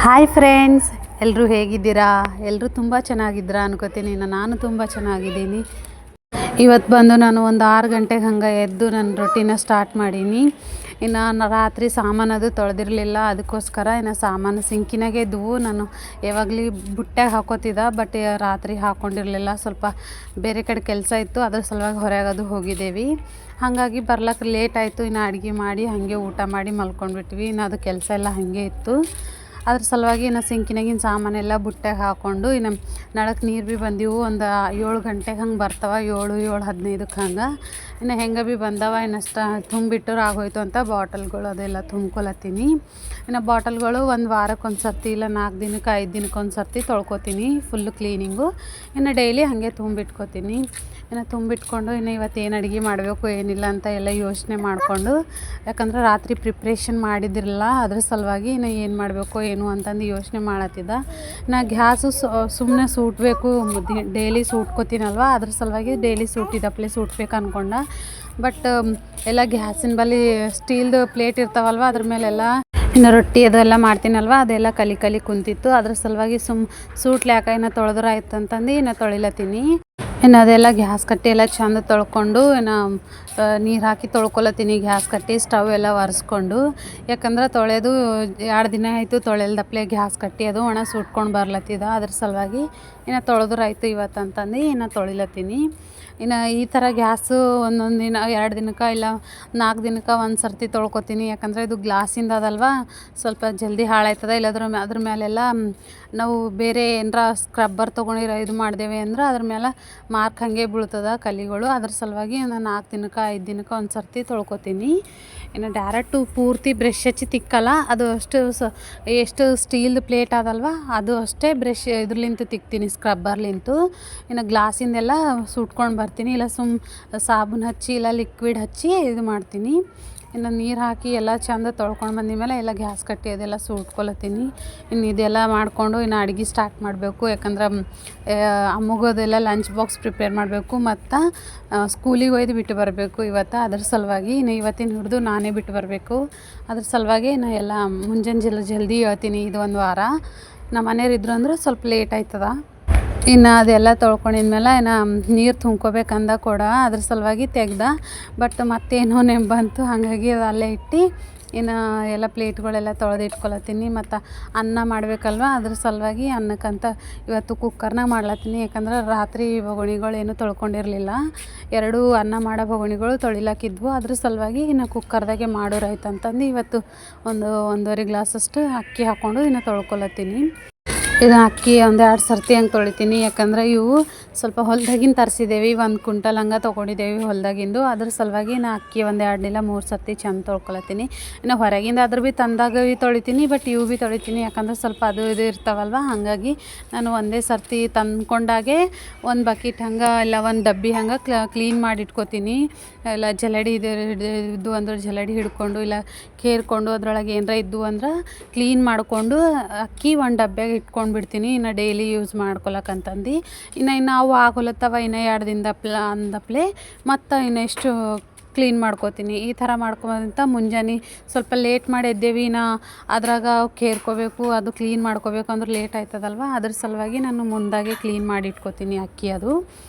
Hi friends, ಎಲ್ಲರೂ ಹೇಗಿದ್ದೀರಾ? ಎಲ್ಲರೂ ತುಂಬ ಚೆನ್ನಾಗಿದ್ದೀರಾ ಅನ್ಕೋತೀನಿ. ನಾನು ತುಂಬ ಚೆನ್ನಾಗಿದ್ದೀನಿ. ಇವತ್ತು ಬಂದು ನಾನು ಒಂದು 6 ಗಂಟೆಗೆ ಹಂಗೆ ಎದ್ದು ನನ್ನ ರೊಟೀನ ಸ್ಟಾರ್ಟ್ ಮಾಡೀನಿ. ಇನ್ನು ರಾತ್ರಿ ಸಾಮಾನದು ತೊಳೆದಿರಲಿಲ್ಲ, ಅದಕ್ಕೋಸ್ಕರ ಇನ್ನು ಸಾಮಾನು ಸಿಂಕಿನಾಗೆ ಇದ್ದವು. ನಾನು ಯಾವಾಗಲೂ ಬುಟ್ಟ್ಯಾಗ ಹಾಕೋತಿದ್ದೆ, ಬಟ್ ರಾತ್ರಿ ಹಾಕ್ಕೊಂಡಿರಲಿಲ್ಲ. ಸ್ವಲ್ಪ ಬೇರೆ ಕಡೆ ಕೆಲಸ ಇತ್ತು, ಅದ್ರ ಸಲುವಾಗಿ ಹೊರಗದು ಹೋಗಿದ್ದೇವೆ. ಹಾಗಾಗಿ ಬರ್ಲಕ್ಕೆ ಲೇಟ್ ಆಯಿತು. ಇನ್ನು ಅಡುಗೆ ಮಾಡಿ ಹಾಗೆ ಊಟ ಮಾಡಿ ಮಲ್ಕೊಂಡ್ಬಿಟ್ವಿ. ಇನ್ನು ಅದು ಕೆಲಸ ಎಲ್ಲ ಹಾಗೆ ಇತ್ತು. ಅದ್ರ ಸಲುವಾಗಿ ಇನ್ನು ಸಿಂಕಿನಾಗಿನ ಸಾಮಾನೆಲ್ಲ ಬುಟ್ಟ್ಯಾಗ ಹಾಕ್ಕೊಂಡು ಇನ್ನು ನಳಕ್ಕೆ ನೀರು ಭೀ ಬಂದಿವು. ಒಂದು 7 ಗಂಟೆಗೆ ಹಂಗೆ ಬರ್ತಾವೆ, 7-7:15 ಹಂಗೆ. ಇನ್ನು ಹೆಂಗೆ ಭೀ ಬಂದವ. ಇನ್ನಷ್ಟು ತುಂಬಿಟ್ಟರು ಆಗೋಯ್ತು ಅಂತ ಬಾಟಲ್ಗಳು ಅದೆಲ್ಲ ತುಂಬ್ಕೊಳತ್ತೀನಿ. ಇನ್ನು ಬಾಟಲ್ಗಳು ಒಂದು ವಾರಕ್ಕೆ ಒಂದು ಸರ್ತಿ ಇಲ್ಲ 4 ದಿನಕ್ಕೆ 5 ದಿನಕ್ಕೆ ಒಂದು ಸರ್ತಿ ತೊಳ್ಕೊತೀನಿ, ಫುಲ್ಲು ಕ್ಲೀನಿಂಗು. ಇನ್ನು ಡೈಲಿ ಹಾಗೆ ತುಂಬಿಟ್ಕೊತೀನಿ. ಇನ್ನು ತುಂಬಿಟ್ಕೊಂಡು ಇನ್ನು ಇವತ್ತು ಏನು ಅಡುಗೆ ಮಾಡಬೇಕು ಏನಿಲ್ಲ ಅಂತ ಎಲ್ಲ ಯೋಚನೆ ಮಾಡಿಕೊಂಡು, ಯಾಕಂದ್ರೆ ರಾತ್ರಿ ಪ್ರಿಪ್ರೇಷನ್ ಮಾಡಿದ್ದಿರಲ್ಲ, ಅದ್ರ ಸಲುವಾಗಿ ಇನ್ನು ಏನು ಮಾಡಬೇಕು ಏನು ಅಂತಂದು ಯೋಚನೆ ಮಾಡತ್ತಿದ್ದ. ನಾ ಗ್ಯಾಸು ಸುಮ್ಮನೆ ಸೂಟಬೇಕು, ಡೈಲಿ ಸೂಟ್ಕೋತೀನಲ್ವ, ಅದ್ರ ಸಲುವಾಗಿ ಡೈಲಿ ಸೂಟಿದಪ್ಲೆ ಸೂಟ್ಬೇಕು ಅಂದ್ಕೊಂಡ. ಬಟ್ ಎಲ್ಲ ಗ್ಯಾಸಿನ ಬಳಿ ಸ್ಟೀಲ್ದು ಪ್ಲೇಟ್ ಇರ್ತಾವಲ್ವ, ಅದ್ರ ಮೇಲೆಲ್ಲ ಇನ್ನು ರೊಟ್ಟಿ ಅದೆಲ್ಲ ಮಾಡ್ತೀನಲ್ವ, ಅದೆಲ್ಲ ಕಲಿ ಕುಂತಿತ್ತು. ಅದ್ರ ಸಲುವಾಗಿ ಸೂಟ್ಲ್ಯಾಕ ಇನ್ನು ತೊಳೆದ್ರೆ ಆಯ್ತು ಅಂತಂದು ಇನ್ನು ತೊಳಿಲತ್ತೀನಿ. ಇನ್ನು ಅದೆಲ್ಲ ಗ್ಯಾಸ್ ಕಟ್ಟಿ ಎಲ್ಲ ಚೆಂದ ತೊಳ್ಕೊಂಡು ಇನ್ನು ನೀರು ಹಾಕಿ ತೊಳ್ಕೊಳತ್ತೀನಿ. ಗ್ಯಾಸ್ ಕಟ್ಟಿ ಸ್ಟವ್ ಎಲ್ಲ ಒರೆಸ್ಕೊಂಡು, ಯಾಕಂದ್ರೆ ತೊಳೆದು 2 ದಿನ ಆಯಿತು ತೊಳೆಲ್ದಪ್ಲೆ ಗ್ಯಾಸ್ ಕಟ್ಟಿ ಅದು ಒಣ ಸುಟ್ಕೊಂಡು ಬರ್ಲತ್ತಿದ. ಅದ್ರ ಸಲುವಾಗಿ ಇನ್ನು ತೊಳೆದ್ರೆ ಆಯಿತು ಇವತ್ತು ಅಂತಂದು ಇನ್ನು ತೊಳಿಲತ್ತೀನಿ. ಇನ್ನು ಈ ಥರ ಗ್ಯಾಸು ಒಂದೊಂದು ದಿನ 2 ದಿನಕ್ಕೆ ಇಲ್ಲ 4 ದಿನಕ್ಕೆ ಒಂದು ಸರ್ತಿ ತೊಳ್ಕೊತೀನಿ. ಯಾಕಂದರೆ ಇದು ಗ್ಲಾಸಿಂದ ಅದಲ್ವ, ಸ್ವಲ್ಪ ಜಲ್ದಿ ಹಾಳಾಯ್ತದ. ಇಲ್ಲದ್ರ ಅದ್ರ ಮೇಲೆಲ್ಲ ನಾವು ಬೇರೆ ಏನಾರ ಸ್ಕ್ರಬ್ಬರ್ ತೊಗೊಂಡಿರೋ ಇದು ಮಾಡಿದೇವೆ ಅಂದ್ರೆ ಅದ್ರ ಮೇಲೆ ಮಾರ್ಕ್ ಹಾಗೆ ಬೀಳ್ತದ ಕಲಿಗಳು. ಅದ್ರ ಸಲುವಾಗಿ ನಾನು 4 ದಿನಕ್ಕೆ 5 ದಿನಕ್ಕೆ ಒಂದು ಸರ್ತಿ ತೊಳ್ಕೊತೀನಿ. ಇನ್ನು ಡೈರೆಕ್ಟು ಪೂರ್ತಿ ಬ್ರಷ್ ಹಚ್ಚಿ ತಿಕ್ಕಲ್ಲ, ಅದು ಅಷ್ಟು ಎಷ್ಟು ಸ್ಟೀಲ್ದು ಪ್ಲೇಟ್ ಅದಲ್ವ ಅದು ಅಷ್ಟೇ ಬ್ರಷ್ ಇದ್ರಲಿಂತ ತಿಕ್ತೀನಿ, ಸ್ಕ್ರಬ್ಬರ್ಲಿಂತು. ಇನ್ನು ಗ್ಲಾಸಿಂದೆಲ್ಲ ಸುಟ್ಕೊಂಡು ಬರ್ತೀನಿ, ಇಲ್ಲ ಸಾಬೂನು ಹಚ್ಚಿ ಇಲ್ಲ ಲಿಕ್ವಿಡ್ ಹಚ್ಚಿ ಇದು ಮಾಡ್ತೀನಿ. ಇನ್ನು ನೀರು ಹಾಕಿ ಎಲ್ಲ ಚೆಂದ ತೊಳ್ಕೊಂಡು ಬಂದಿದ್ಮೇಲೆ ಎಲ್ಲ ಗ್ಯಾಸ್ ಕಟ್ಟಿ ಅದೆಲ್ಲ ಸುಟ್ಕೊಳತ್ತೀನಿ. ಇನ್ನು ಇದೆಲ್ಲ ಮಾಡಿಕೊಂಡು ಇನ್ನು ಅಡುಗೆ ಸ್ಟಾರ್ಟ್ ಮಾಡಬೇಕು. ಯಾಕಂದ್ರೆ ಅಮ್ಮಗೋದೆಲ್ಲ ಲಂಚ್ ಬಾಕ್ಸ್ ಪ್ರಿಪೇರ್ ಮಾಡಬೇಕು ಮತ್ತು ಸ್ಕೂಲಿಗೆ ಒಯ್ದು ಬಿಟ್ಟು ಬರಬೇಕು ಇವತ್ತು. ಅದ್ರ ಸಲುವಾಗಿ ಇನ್ನು ಇವತ್ತಿನ ಹಿಡಿದು ನಾನೇ ಬಿಟ್ಟು ಬರಬೇಕು. ಅದ್ರ ಸಲುವಾಗಿ ನಾ ಎಲ್ಲ ಮುಂಜಾನೆ ಜಲ್ದಿ ಹೇಳ್ತೀನಿ. ಇದು ಒಂದು ವಾರ ನಮ್ಮ ಮನೆಯವ್ರು ಇದ್ರು ಅಂದ್ರೆ ಸ್ವಲ್ಪ ಲೇಟ್ ಆಯ್ತದ. ಇನ್ನು ಅದೆಲ್ಲ ತೊಳ್ಕೊಂಡಿದ್ಮೇಲೆ ಇನ್ನು ನೀರು ತುಂಬ್ಕೋಬೇಕಂದ ಕೊಡ, ಅದ್ರ ಸಲುವಾಗಿ ತೆಗ್ದೆ. ಬಟ್ ಮತ್ತೇನೋ ನೆಂಬು ಬಂತು, ಹಾಗಾಗಿ ಅದು ಅಲ್ಲೇ ಇಟ್ಟು ಇನ್ನು ಎಲ್ಲ ಪ್ಲೇಟ್ಗಳೆಲ್ಲ ತೊಳೆದು ಇಟ್ಕೊಳತ್ತೀನಿ. ಮತ್ತು ಅನ್ನ ಮಾಡಬೇಕಲ್ವ, ಅದ್ರ ಸಲುವಾಗಿ ಅನ್ನಕ್ಕಂತ ಇವತ್ತು ಕುಕ್ಕರ್ನಾಗ ಮಾಡ್ಲತ್ತೀನಿ. ಯಾಕಂದ್ರೆ ರಾತ್ರಿ ಬೊಗಣಿಗಳು ಏನೂ ತೊಳ್ಕೊಂಡಿರಲಿಲ್ಲ, 2 ಅನ್ನ ಮಾಡೋ ಬೊಗಣಿಗಳು ತೊಳಿಲಾಕಿದ್ವು. ಅದ್ರ ಸಲುವಾಗಿ ಇನ್ನು ಕುಕ್ಕರ್ದಾಗೆ ಮಾಡೋರಾಯ್ತು ಅಂತಂದು ಇವತ್ತು 1-1.5 ಗ್ಲಾಸಷ್ಟು ಅಕ್ಕಿ ಹಾಕ್ಕೊಂಡು ಇನ್ನು ತೊಳ್ಕೊಳತ್ತೀನಿ. ಇದನ್ನು ಅಕ್ಕಿ 1-2 ಸರ್ತಿ ಹಂಗೆ ತೊಳಿತೀನಿ. ಯಾಕಂದ್ರೆ ಇವು ಸ್ವಲ್ಪ ಹೊಲದಾಗಿನ ತರಿಸಿದ್ದೇವೆ, 1 ಕ್ವಿಂಟಲ್ ಹಂಗೆ ತೊಗೊಂಡಿದ್ದೇವೆ ಹೊಲದಾಗಿಂದು. ಅದ್ರ ಸಲುವಾಗಿ ನಾ ಅಕ್ಕಿ 1-2 ಸರ್ತಿ ಚೆಂದ ತೊಳ್ಕೊಳತ್ತೀನಿ. ಇನ್ನು ಹೊರಗಿಂದ ಆದ್ರೂ ಭೀ ತಂದಾಗ ತೊಳಿತೀನಿ, ಬಟ್ ಇವು ಭೀ ತೊಳಿತೀನಿ. ಯಾಕಂದ್ರೆ ಸ್ವಲ್ಪ ಅದು ಇದು ಇರ್ತಾವಲ್ವ, ಹಾಗಾಗಿ ನಾನು ಒಂದೇ ಸರ್ತಿ ತಂದ್ಕೊಂಡಾಗೆ 1 ಬಕೆಟ್ ಹಂಗೆ ಇಲ್ಲ 1 ಡಬ್ಬಿ ಹಂಗೆ ಕ್ಲೀನ್ ಮಾಡಿ ಇಟ್ಕೊತೀನಿ. ಇಲ್ಲ ಜಲಡಿ ಇದ್ದು ಅಂದ್ರೆ ಜಲಡಿ ಹಿಡ್ಕೊಂಡು ಇಲ್ಲ ಕೇರ್ಕೊಂಡು ಅದ್ರೊಳಗೆ ಏನಾರ ಇದ್ದು ಅಂದ್ರೆ ಕ್ಲೀನ್ ಮಾಡಿಕೊಂಡು ಅಕ್ಕಿ 1 ಡಬ್ಬ್ಯಾಗ ಇಟ್ಕೊಂಡು ಬಿಡ್ತೀನಿ. ಇನ್ನು ಡೈಲಿ ಯೂಸ್ ಮಾಡ್ಕೊಳಕ್ಕಂತಂದು ಇನ್ನು ನಾವು ಆಗೋಲತ್ತವ ಇನ್ನು 2 ದಿನದ ಅಂದಪ್ಲೆ ಮತ್ತು ಇನ್ನೆಷ್ಟು ಕ್ಲೀನ್ ಮಾಡ್ಕೋತೀನಿ. ಈ ಥರ ಮಾಡ್ಕೊಬಂತ ಮುಂಜಾನೆ ಸ್ವಲ್ಪ ಲೇಟ್ ಮಾಡಿ ಎದ್ದೇವಿ. ನಾ ಅದ್ರಾಗ ಕೇರ್ಕೋಬೇಕು, ಅದು ಕ್ಲೀನ್ ಮಾಡ್ಕೋಬೇಕು ಅಂದ್ರೆ ಲೇಟ್ ಆಯ್ತದಲ್ವ, ಅದ್ರ ಸಲುವಾಗಿ ನಾನು ಮುಂದಾಗೆ ಕ್ಲೀನ್ ಮಾಡಿ ಇಟ್ಕೋತೀನಿ ಅಕ್ಕಿ. ಅದು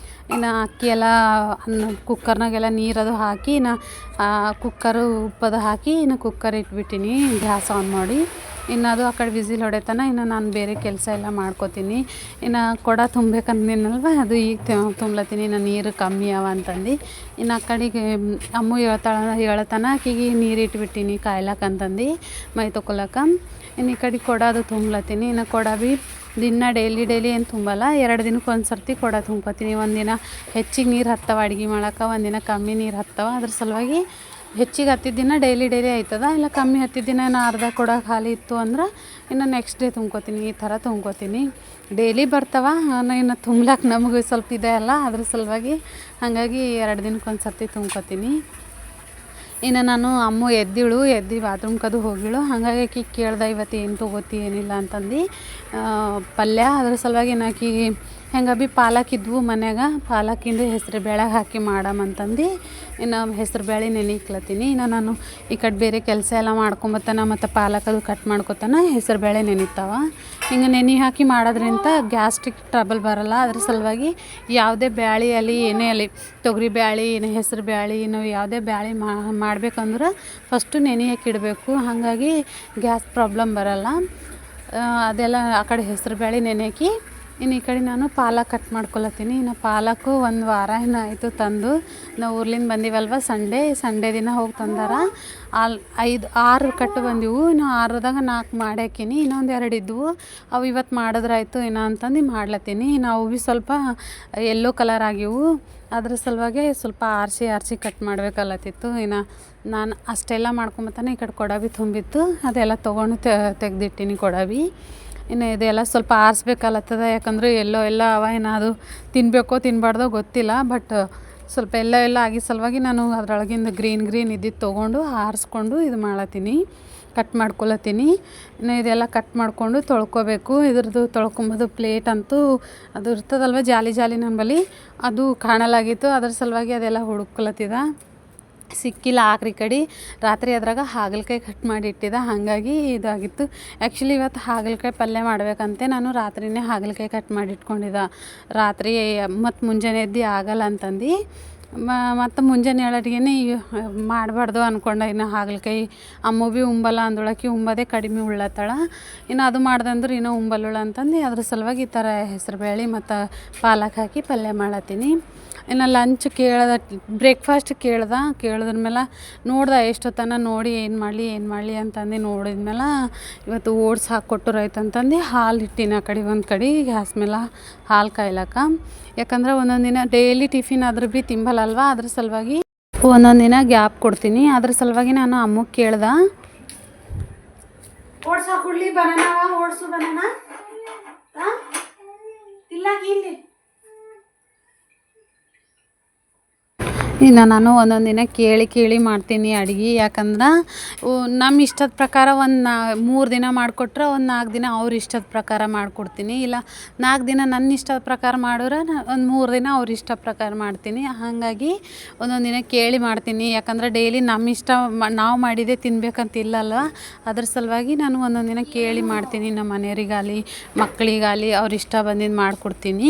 ಇನ್ನು ಅಕ್ಕಿ ಎಲ್ಲ ಕುಕ್ಕರ್ನಾಗೆಲ್ಲ ನೀರದು ಹಾಕಿ ಇನ್ನು ಕುಕ್ಕರು ಉಪ್ಪದು ಹಾಕಿ ಇನ್ನು ಕುಕ್ಕರ್ ಇಟ್ಬಿಟ್ಟಿನಿ, ಗ್ಯಾಸ್ ಆನ್ ಮಾಡಿ. ಇನ್ನು ಅದು ಆ ಕಡೆ ವಿಸಿಲ್ ಹೊಡೆತನ ಇನ್ನು ನಾನು ಬೇರೆ ಕೆಲಸ ಎಲ್ಲ ಮಾಡ್ಕೋತೀನಿ. ಇನ್ನು ಕೊಡ ತುಂಬೇಕಂದಿನಲ್ವ, ಅದು ಈಗ ತುಂಬ್ಲತ್ತೀನಿ. ಇನ್ನು ನೀರು ಕಮ್ಮಿ ಅವ ಅಂತಂದು ಇನ್ನು ಆ ಕಡೆಗೆ ಅಮ್ಮ ಹೇಳ್ತಾನ ಆಕಿಗೆ ನೀರು ಇಟ್ಬಿಟ್ಟಿನಿ ಕಾಯ್ಲಕ್ಕಂತಂದು ಮೈ ತೊಗೊಳಕ. ಇನ್ನು ಈ ಕಡೆ ಕೊಡ ಅದು ತುಂಬ್ಲತ್ತೀನಿ. ಇನ್ನು ಕೊಡ ಭೀ ದಿನ ಡೈಲಿ ಏನು ತುಂಬಲ್ಲ, 2 ದಿನಕ್ಕೆ ಒಂದು ಸರ್ತಿ ಕೊಡ ತುಂಬ್ಕೊತೀನಿ. ಒಂದಿನ ಹೆಚ್ಚಿಗೆ ನೀರು ಹತ್ತವ ಅಡುಗೆ ಮಾಡೋಕೆ, ಒಂದಿನ ಕಮ್ಮಿ ನೀರು ಹತ್ತವ. ಅದ್ರ ಸಲುವಾಗಿ ಹೆಚ್ಚಿಗೆ ಹತ್ತಿದ ದಿನ ಡೈಲಿ ಆಯ್ತದ, ಇಲ್ಲ ಕಮ್ಮಿ ಹತ್ತಿದ ದಿನ ಇನ್ನು ಅರ್ಧ ಕೊಡ ಖಾಲಿ ಇತ್ತು ಅಂದ್ರೆ ಇನ್ನು ನೆಕ್ಸ್ಟ್ ಡೇ ತುಂಬ್ಕೊತೀನಿ. ಈ ಥರ ತುಂಬ್ಕೊತೀನಿ. ಡೈಲಿ ಬರ್ತಾವ, ಇನ್ನು ತುಂಬ್ಲಾಕ ನಮಗೆ ಸ್ವಲ್ಪ ಇದೆ ಅಲ್ಲ, ಅದ್ರ ಸಲುವಾಗಿ ಹಾಗಾಗಿ 2 ದಿನಕ್ಕೆ ಒಂದು ಸರ್ತಿ ತುಂಬ್ಕೊತೀನಿ. ಇನ್ನು ನಾನು ಅಮ್ಮ ಎದ್ದು ಬಾತ್ರೂಮ್ಗದು ಹೋಗಿಳು. ಹಾಗಾಗಿ ಆಕಿ ಕೇಳ್ದೆ ಇವತ್ತು ಏನು ತೊಗೋತಿ ಏನಿಲ್ಲ ಅಂತಂದು ಪಲ್ಯ. ಅದ್ರ ಸಲುವಾಗಿ ಆಕಿಗೆ ಹೆಂಗೆ ಭೀ ಪಾಲಕ್ ಇದ್ವು ಮನ್ಯಾಗ, ಪಾಲಕಿಂದು ಹೆಸ್ರು ಬೇಳೆಗೆ ಹಾಕಿ ಮಾಡಮಂತಂದು ಇನ್ನು ಹೆಸ್ರು ಬೇಳೆ ನೆನಿಕ್ಲತ್ತೀನಿ. ಇನ್ನು ನಾನು ಈ ಕಡೆ ಬೇರೆ ಕೆಲಸ ಎಲ್ಲ ಮಾಡ್ಕೊಂಬತ್ತಾನ ಮತ್ತು ಪಾಲಕದು ಕಟ್ ಮಾಡ್ಕೊತಾನ ಹೆಸ್ರು ಬೇಳೆ ನೆನಿತಾವ. ಹಿಂಗೆ ನೆನೆ ಹಾಕಿ ಮಾಡೋದ್ರಿಂದ ಗ್ಯಾಸ್ಟ್ರಿಕ್ ಟ್ರಬಲ್ ಬರೋಲ್ಲ. ಅದ್ರ ಸಲುವಾಗಿ ಯಾವುದೇ ಬ್ಯಾಳೆ ಅಲ್ಲಿ ಏನೇ ಅಲ್ಲಿ ತೊಗರಿ ಬ್ಯಾಳೆ ಹೆಸ್ರು ಬ್ಯಾಳೆ ನಾವು ಯಾವುದೇ ಬ್ಯಾಳೆ ಮಾಡ್ಬೇಕಂದ್ರೆ ಫಸ್ಟು ನೆನೆಯಕ್ಕೆ ಇಡಬೇಕು. ಹಾಗಾಗಿ ಗ್ಯಾಸ್ ಪ್ರಾಬ್ಲಮ್ ಬರೋಲ್ಲ. ಅದೆಲ್ಲ ಆ ಕಡೆ ಹೆಸ್ರು ಬೇಳೆ ನೆನೆಯಾಕಿ ಇನ್ನು ಈ ಕಡೆ ನಾನು ಪಾಲಕ್ ಕಟ್ ಮಾಡ್ಕೊಳತ್ತೀನಿ. ಇನ್ನು ಪಾಲಕ್ಕು ಒಂದು ವಾರ ಆಯಿತು ತಂದು. ನಾವು ಊರ್ಲಿಂದ ಬಂದೀವಲ್ವ, ಸಂಡೇ ದಿನ ಹೋಗಿ ತಂದಾರ. 6 ಕಟ್ಟು ಬಂದಿವು. ಇನ್ನು 6ದಾಗ 4 ಮಾಡ್ಯಾಕಿನಿ, ಇನ್ನೊಂದು 2 ಇದ್ವು. ಅವು ಇವತ್ತು ಮಾಡಿದ್ರಾಯ್ತು ಏನೋ ಅಂತಂದು ಮಾಡ್ಲತ್ತೀನಿ. ನಾವು ಭೀ ಸ್ವಲ್ಪ ಯೆಲ್ಲೋ ಕಲರ್ ಆಗಿವು. ಅದ್ರ ಸಲುವಾಗಿ ಸ್ವಲ್ಪ ಆರಿಸಿ ಕಟ್ ಮಾಡಬೇಕಲ್ಲತ್ತಿತ್ತು. ಇನ್ನು ನಾನು ಅಷ್ಟೆಲ್ಲ ಮಾಡ್ಕೊಂಬತ್ತಾನೆ. ಈ ಕಡೆ ಕೊಡ ಭೀ ತುಂಬಿತ್ತು, ಅದೆಲ್ಲ ತೊಗೊಂಡು ತೆಗ್ದಿಟ್ಟಿನಿ ಕೊಡ ಭೀ. ಇನ್ನು ಇದೆಲ್ಲ ಸ್ವಲ್ಪ ಆರಿಸ್ಬೇಕಲ್ಲತ್ತದ, ಯಾಕಂದರೆ ಎಲ್ಲ ಅವ ಏನೋ ಅದು ತಿನ್ನಬೇಕೋ ತಿನ್ನಬಾರ್ದೋ ಗೊತ್ತಿಲ್ಲ. ಬಟ್ ಸ್ವಲ್ಪ ಎಲ್ಲ ಆಗಿ ಸಲುವಾಗಿ ನಾನು ಅದರೊಳಗಿಂದ ಗ್ರೀನ್ ಇದ್ದಿದ್ದು ತೊಗೊಂಡು ಆರಿಸ್ಕೊಂಡು ಇದು ಮಾಡತ್ತೀನಿ, ಕಟ್ ಮಾಡ್ಕೊಳತ್ತೀನಿ. ಇನ್ನು ಇದೆಲ್ಲ ಕಟ್ ಮಾಡಿಕೊಂಡು ತೊಳ್ಕೊಬೇಕು. ಇದ್ರದ್ದು ತೊಳ್ಕೊಂಬೋದು ಪ್ಲೇಟ್ ಅಂತೂ ಅದು ಇರ್ತದಲ್ವ ಜಾಲಿ ನಮ್ಮಲ್ಲಿ, ಅದು ಕಾಣಲಾಗಿತ್ತು. ಅದ್ರ ಸಲುವಾಗಿ ಅದೆಲ್ಲ ಹುಡುಕ್ಲತ್ತಿದ, ಸಿಕ್ಕಿಲ್ಲ. ಆಕ್ರಿ ಕಡೆ ರಾತ್ರಿ ಅದ್ರಾಗ ಹಾಗಲಕಾಯಿ ಕಟ್ ಮಾಡಿ ಇಟ್ಟಿದ್ದ, ಹಾಗಾಗಿ ಇದಾಗಿತ್ತು. ಆ್ಯಕ್ಚುಲಿ ಇವತ್ತು ಹಾಗಲಕಾಯಿ ಪಲ್ಯ ಮಾಡಬೇಕಂತೆ ನಾನು ರಾತ್ರಿಯೇ ಹಾಗಲಕಾಯಿ ಕಟ್ ಮಾಡಿ ಇಟ್ಕೊಂಡಿದ್ದೆ. ರಾತ್ರಿ ಮತ್ತು ಮುಂಜಾನೆ ಎದ್ದು ಆಗಲ್ಲ ಅಂತಂದು ಮತ್ತು ಮುಂಜಾನೆ ಏಳೋಟಿಗೆ ಮಾಡಬಾರ್ದು ಅಂದ್ಕೊಂಡೆ. ಇನ್ನು ಹಾಗಲಕಾಯಿ ಅಮ್ಮ ಭೀ ಉಂಬಲ್ಲ ಅಂದೊಳಕ್ಕೆ ಉಂಬೋದೇ ಕಡಿಮೆ ಉಳ್ಳತ್ತಾಳ. ಇನ್ನು ಅದು ಮಾಡ್ದಂದ್ರೆ ಇನ್ನೂ ಉಂಬಲ್ಲುಳ ಅಂತಂದು ಅದ್ರ ಸಲುವಾಗಿ ಈ ಥರ ಹೆಸ್ರು ಬೇಳೆ ಮತ್ತು ಪಾಲಕ್ ಹಾಕಿ ಪಲ್ಯ ಮಾಡತ್ತೀನಿ. ಇನ್ನು ಲಂಚ್ ಬ್ರೇಕ್ಫಾಸ್ಟ್ ಕೇಳಿದ್ರ ಮೇಲೆ ನೋಡ್ದೆ ಎಷ್ಟೊತ್ತನ ನೋಡಿ ಏನು ಮಾಡಲಿ ಅಂತಂದು ನೋಡಿದ್ಮೇಲೆ ಇವತ್ತು ಓಟ್ಸ್ ಹಾಕ್ಕೊಟ್ಟರಾಯ್ತು ಅಂತಂದು ಹಾಲು ಇಟ್ಟಿನಿ ಆ ಕಡೆ ಒಂದು ಕಡೆ ಗ್ಯಾಸ್ ಮೇಲೆ ಹಾಲು ಕಾಯ್ಲಕ್ಕ. ಯಾಕಂದ್ರೆ ಒಂದೊಂದು ದಿನ ಡೈಲಿ ಟಿಫಿನ್ ಆದ್ರೂ ಭೀ ತಿಂಬಲ್ಲಲ್ವ, ಅದ್ರ ಸಲುವಾಗಿ ಒಂದೊಂದು ದಿನ ಗ್ಯಾಪ್ ಕೊಡ್ತೀನಿ. ಅದ್ರ ಸಲುವಾಗಿ ನಾನು ಅಮ್ಮಗೆ ಕೇಳ್ದೆ, ಓಟ್ಸ್ ಹಾಕೊಡ್ಲಿ, ಓಟ್ಸು ಬನಾನ ಇಲ್ಲ ಇಲ್ಲಿ. ಇನ್ನು ನಾನು ಒಂದೊಂದು ದಿನ ಕೇಳಿ ಮಾಡ್ತೀನಿ ಅಡುಗೆ. ಯಾಕಂದ್ರೆ ನಮ್ಮ ಇಷ್ಟದ ಪ್ರಕಾರ ಒಂದು 3 ದಿನ ಮಾಡಿಕೊಟ್ರೆ ಒಂದು 4 ದಿನ ಅವ್ರ ಇಷ್ಟದ ಪ್ರಕಾರ ಮಾಡಿಕೊಡ್ತೀನಿ. ಇಲ್ಲ 4 ದಿನ ನನ್ನ ಇಷ್ಟದ ಪ್ರಕಾರ ಮಾಡಿದ್ರೆ ಒಂದು 3 ದಿನ ಅವ್ರ ಇಷ್ಟ ಪ್ರಕಾರ ಮಾಡ್ತೀನಿ. ಹಾಗಾಗಿ ಒಂದೊಂದು ದಿನ ಕೇಳಿ ಮಾಡ್ತೀನಿ. ಯಾಕಂದ್ರೆ ಡೈಲಿ ನಮ್ಮ ಇಷ್ಟ ನಾವು ಮಾಡಿದ್ದೇ ತಿನ್ಬೇಕಂತಿಲ್ಲಲ್ಲ, ಅದ್ರ ಸಲುವಾಗಿ ನಾನು ಒಂದೊಂದು ದಿನ ಕೇಳಿ ಮಾಡ್ತೀನಿ. ನಮ್ಮ ಮನೆಯವರಿಗಾಗಲಿ ಮಕ್ಕಳಿಗಾಗಲಿ ಅವ್ರ ಇಷ್ಟ ಬಂದಿದ್ದು ಮಾಡಿಕೊಡ್ತೀನಿ.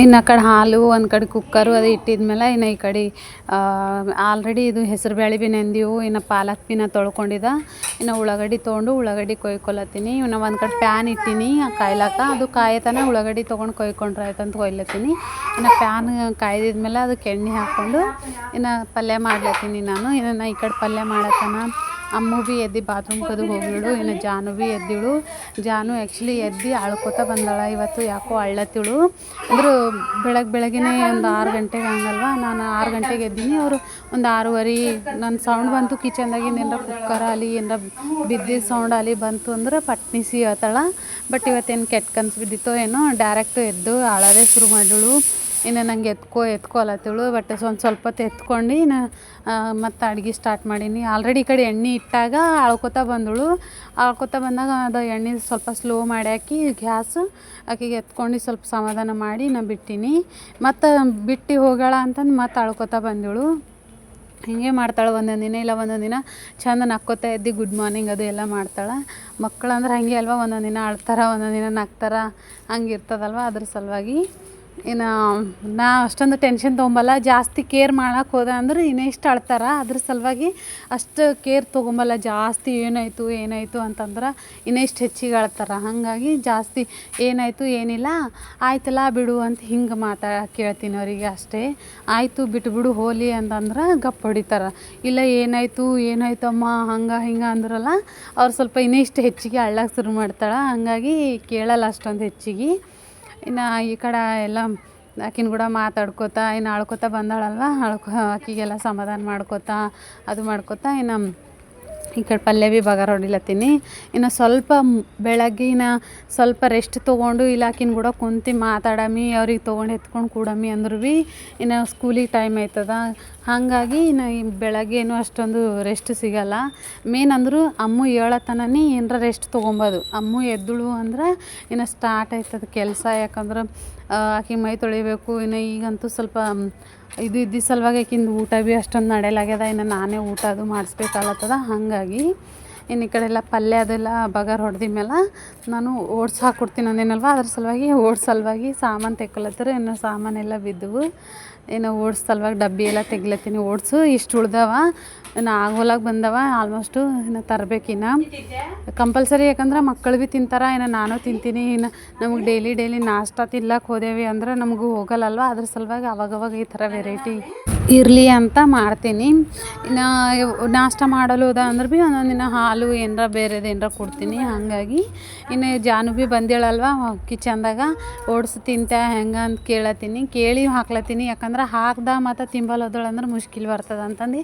ಇನ್ನು ಆ ಕಡೆ ಹಾಲು ಒಂದು ಕಡೆ ಕುಕ್ಕರು ಅದು ಇಟ್ಟಿದ್ಮೇಲೆ ಇನ್ನು ಈ ಕಡೆ ಆಲ್ರೆಡಿ ಇದು ಹೆಸ್ರು ಬೇಳೆ ಭೀ ನೆಂದಿವು. ಇನ್ನು ಪಾಲಕ್ ಭೀ ನಾ ತೊಳ್ಕೊಂಡಿದ್ದೆ. ಇನ್ನು ಉಳ್ಳಾಗಡ್ಡಿ ತೊಗೊಂಡು ಉಳ್ಳಾಗಡ್ಡಿ ಕೊಯ್ಕೊಳತ್ತೀನಿ. ಇನ್ನು ಒಂದು ಕಡೆ ಪ್ಯಾನ್ ಇಟ್ಟೀನಿ ಕಾಯ್ಲಕ್ಕ, ಅದು ಕಾಯತನ ಉಳ್ಳಾಗಡ್ಡಿ ತೊಗೊಂಡು ಕೊಯ್ಕೊಂಡ್ರೆ ಆಯ್ತು ಅಂತ ಕೊಯ್ಲತ್ತೀನಿ. ಇನ್ನು ಪ್ಯಾನ್ ಕಾಯ್ದಿದ್ಮೇಲೆ ಅದಕ್ಕೆ ಎಣ್ಣೆ ಹಾಕ್ಕೊಂಡು ಇನ್ನು ಪಲ್ಯ ಮಾಡ್ಲತ್ತೀನಿ ನಾನು. ಇನ್ನು ಈ ಕಡೆ ಪಲ್ಯ ಮಾಡತ್ತನ ಅಮ್ಮ ಭೀ ಎದ್ದು ಬಾತ್ರೂಮ್ಗದು ಹೋಗಿಳು. ಇನ್ನು ಜಾನು ಭೀ ಎದ್ದಿಳು. ಜಾನು ಆ್ಯಕ್ಚುಲಿ ಎದ್ದು ಅಳ್ಕೊತ ಬಂದಾಳ. ಇವತ್ತು ಯಾಕೋ ಅಳ್ಳತ್ತಿಳು. ಅಂದ್ರೆ ಬೆಳಗ್ಗೆನೇ ಒಂದು 6 ಗಂಟೆಗೆ ಹಂಗಲ್ವ, ನಾನು 6 ಗಂಟೆಗೆ ಎದ್ದೀನಿ. ಅವರು ಒಂದು 6:30 ನನ್ನ ಸೌಂಡ್ ಬಂತು ಕಿಚನ್ದಾಗಿಂದ ಏನಾರ ಕುಕ್ಕರ್ ಅಲ್ಲಿ ಏನಾರ ಬಿದ್ದಿದ್ದ ಸೌಂಡ್ ಅಲ್ಲಿ ಬಂತು ಅಂದ್ರೆ ಪಟ್ನಿಸಿ ಹೇಳ್ತಾಳ. ಬಟ್ ಇವತ್ತೇನು ಕೆಟ್ಟ ಕನ್ಸು ಬಿದ್ದಿತ್ತೋ ಏನೋ ಡೈರೆಕ್ಟು ಎದ್ದು ಅಳೋದೇ ಶುರು ಮಾಡಿಳು. ಇನ್ನು ನಂಗೆ ಎತ್ಕೋ ಅಲತ್ತಿಳು. ಬಟ್ ಸ್ವಲ್ಪ ಹೊತ್ತು ಎತ್ಕೊಂಡು ಇನ್ನು ಮತ್ತು ಅಡುಗೆ ಸ್ಟಾರ್ಟ್ ಮಾಡೀನಿ. ಆಲ್ರೆಡಿ ಈ ಕಡೆ ಎಣ್ಣೆ ಇಟ್ಟಾಗ ಅಳ್ಕೊತ ಬಂದಾಗ ಅದು ಎಣ್ಣೆ ಸ್ವಲ್ಪ ಸ್ಲೋ ಮಾಡಿ ಹಾಕಿ ಗ್ಯಾಸು ಆಕೆಗೆ ಎತ್ಕೊಂಡು ಸ್ವಲ್ಪ ಸಮಾಧಾನ ಮಾಡಿ ನಾನು ಬಿಟ್ಟೀನಿ. ಮತ್ತು ಬಿಟ್ಟು ಹೋಗ್ಯಾಳ ಅಂತಂದು ಮತ್ತು ಅಳ್ಕೊತ ಬಂದಳು. ಹೀಗೆ ಮಾಡ್ತಾಳೆ ಒಂದೊಂದು ದಿನ. ಇಲ್ಲ ಒಂದೊಂದು ದಿನ ಚಂದ ನಕ್ಕೋತಾ ಎದ್ದು ಗುಡ್ ಮಾರ್ನಿಂಗ್ ಅದು ಎಲ್ಲ ಮಾಡ್ತಾಳೆ. ಮಕ್ಕಳು ಅಂದ್ರೆ ಹಾಗೆ ಅಲ್ವ, ಒಂದೊಂದು ದಿನ ಅಳ್ತಾರೆ, ಒಂದೊಂದು ದಿನ ನಗ್ತಾರೆ, ಹಂಗೆ ಇರ್ತದಲ್ವ. ಅದ್ರ ಸಲುವಾಗಿ ಇನ್ನು ನಾ ಅಷ್ಟೊಂದು ಟೆನ್ಷನ್ ತೊಗೊಂಬಲ್ಲ. ಜಾಸ್ತಿ ಕೇರ್ ಮಾಡೋಕೆ ಹೋದ ಅಂದ್ರೆ ಇನ್ನೆಷ್ಟು ಅಳ್ತಾರೆ. ಅದ್ರ ಸಲುವಾಗಿ ಅಷ್ಟು ಕೇರ್ ತೊಗೊಂಬಲ್ಲ. ಜಾಸ್ತಿ ಏನಾಯಿತು ಅಂತಂದ್ರೆ ಇನ್ನೆಷ್ಟು ಹೆಚ್ಚಿಗೆ ಅಳ್ತಾರೆ. ಹಾಗಾಗಿ ಜಾಸ್ತಿ ಏನಾಯಿತು ಏನಿಲ್ಲ ಆಯ್ತಲ್ಲ ಬಿಡು ಅಂತ ಹಿಂಗೆ ಕೇಳ್ತೀನಿ ಅವರಿಗೆ ಅಷ್ಟೇ. ಆಯಿತು ಬಿಟ್ಬಿಡು ಹೋಲಿ ಅಂತಂದ್ರೆ ಗಪ್ ಹೊಡಿತಾರೆ. ಇಲ್ಲ ಏನಾಯ್ತಮ್ಮ ಹಿಂಗೆ ಅಂದ್ರಲ್ಲ ಅವ್ರು ಸ್ವಲ್ಪ ಇನ್ನೆಷ್ಟು ಹೆಚ್ಚಿಗೆ ಅಳ್ಳಕ್ಕೆ ಶುರು ಮಾಡ್ತಾಳೆ. ಹಾಗಾಗಿ ಕೇಳಲ್ಲ ಅಷ್ಟೊಂದು ಹೆಚ್ಚಿಗೆ. ಇನ್ನು ಈ ಕಡೆ ಎಲ್ಲ ಆಕಿನ ಕೂಡ ಮಾತಾಡ್ಕೋತಾ ಇನ್ನು ಅಳ್ಕೊತಾ ಬಂದಾಳಲ್ವ, ಆಕಿಗೆಲ್ಲ ಸಮಾಧಾನ ಮಾಡ್ಕೋತಾ ಇನ್ನು ಈ ಕಡೆ ಪಲ್ಯ ಭೀ ಬಗಾರ್ ಹೊಡಿಲತ್ತೀನಿ. ಇನ್ನು ಸ್ವಲ್ಪ ಬೆಳಗ್ಗಿನ ಸ್ವಲ್ಪ ರೆಸ್ಟ್ ತೊಗೊಂಡು ಇಲಾಕಿನ ಕೂಡ ಕುಂತು ಮಾತಾಡಮಿ, ಅವ್ರಿಗೆ ತೊಗೊಂಡು ಎತ್ಕೊಂಡು ಕೂಡಮಿ ಅಂದ್ರು ಭೀ ಇನ್ನು ಸ್ಕೂಲಿಗೆ ಟೈಮ್ ಆಯ್ತದ. ಹಾಗಾಗಿ ಇನ್ನು ಬೆಳಗ್ಗೆನೂ ಅಷ್ಟೊಂದು ರೆಸ್ಟ್ ಸಿಗಲ್ಲ. ಮೇನ್ ಅಂದರೂ ಅಮ್ಮು ಏಳತನನೇ ಏನರ ರೆಸ್ಟ್ ತೊಗೊಬೋದು. ಅಮ್ಮು ಎದ್ದಳು ಅಂದ್ರೆ ಇನ್ನು ಸ್ಟಾರ್ಟ್ ಆಯ್ತದ ಕೆಲಸ. ಯಾಕಂದ್ರೆ ಆಕೆ ಮೈ ತೊಳಿಬೇಕು. ಇನ್ನು ಈಗಂತೂ ಸ್ವಲ್ಪ ಇದ್ದು ಸಲುವಾಗಿ ಆಕಿಂದು ಊಟ ಭೀ ಅಷ್ಟೊಂದು ನಡೆಯಲಾಗ್ಯದ. ಇನ್ನು ನಾನೇ ಊಟ ಅದು ಮಾಡಿಸ್ಬೇಕಾಗತ್ತದ. ಹಾಗಾಗಿ ಇನ್ನು ಈ ಕಡೆ ಎಲ್ಲ ಪಲ್ಯ ಅದೆಲ್ಲ ಬಗಾರ್ ಹೊಡೆದ ಮೇಲೆ ನಾನು ಓಟ್ಸ್ ಹಾಕ್ಕೊಡ್ತೀನಿ ಅಂದೇನಲ್ವ, ಅದ್ರ ಸಲುವಾಗಿ ಓಟ್ಸ್ ಸಲುವಾಗಿ ಸಾಮಾನು ತೆಕ್ಕೊಳತ್ತರ. ಇನ್ನು ಸಾಮಾನೆಲ್ಲ ಬಿದ್ದವು. ಇನ್ನು ಓಟ್ಸ್ ಸಲುವಾಗಿ ಡಬ್ಬಿ ಎಲ್ಲ ತೆಗಿಲತ್ತೀನಿ. ಓಟ್ಸು ಇಷ್ಟು ಉಳ್ದವ, ಇನ್ನು ಆಗೋಲಾಗ ಬಂದವ ಆಲ್ಮೋಸ್ಟು. ಇನ್ನು ತರಬೇಕಿನ್ನು ಕಂಪಲ್ಸರಿ, ಯಾಕಂದ್ರೆ ಮಕ್ಕಳು ಭೀ ತಿಂತಾರೆ, ಇನ್ನು ನಾನು ತಿಂತೀನಿ. ಇನ್ನು ನಮಗೆ ಡೈಲಿ ನಾಷ್ಟ ತಿನ್ಲಕ್ಕೆ ಹೋದೇವಿ ಅಂದ್ರೆ ನಮಗೂ ಹೋಗಲ್ಲಲ್ವ. ಅದ್ರ ಸಲುವಾಗಿ ಅವಾಗವಾಗ ಈ ಥರ ವೆರೈಟಿ ಇರಲಿ ಅಂತ ಮಾಡ್ತೀನಿ. ಇನ್ನು ನಾಷ್ಟ ಮಾಡಲು ಹೋದ ಅಂದ್ರೆ ಭೀ ಒಂದೊಂದು ದಿನ ಹಾಲು ಏನರ ಬೇರೆದು ಏನರ ಕೊಡ್ತೀನಿ. ಹಾಗಾಗಿ ಇನ್ನು ಜಾನು ಭೀ ಬಂದೇಳಲ್ವ ಕಿಚನ್ದಾಗ, ಓಟ್ಸ್ ತಿಂತೆ ಹೆಂಗೆ ಅಂತ ಕೇಳಿ ಹಾಕ್ಲತ್ತೀನಿ. ಯಾಕಂದ್ರೆ ಹಾಕ್ದ ಮತ್ತು ತಿಂಬಲ್ ಹೋದಳು ಅಂದ್ರೆ ಮುಷ್ಕಿಲ್ ಬರ್ತದೆ ಅಂತಂದು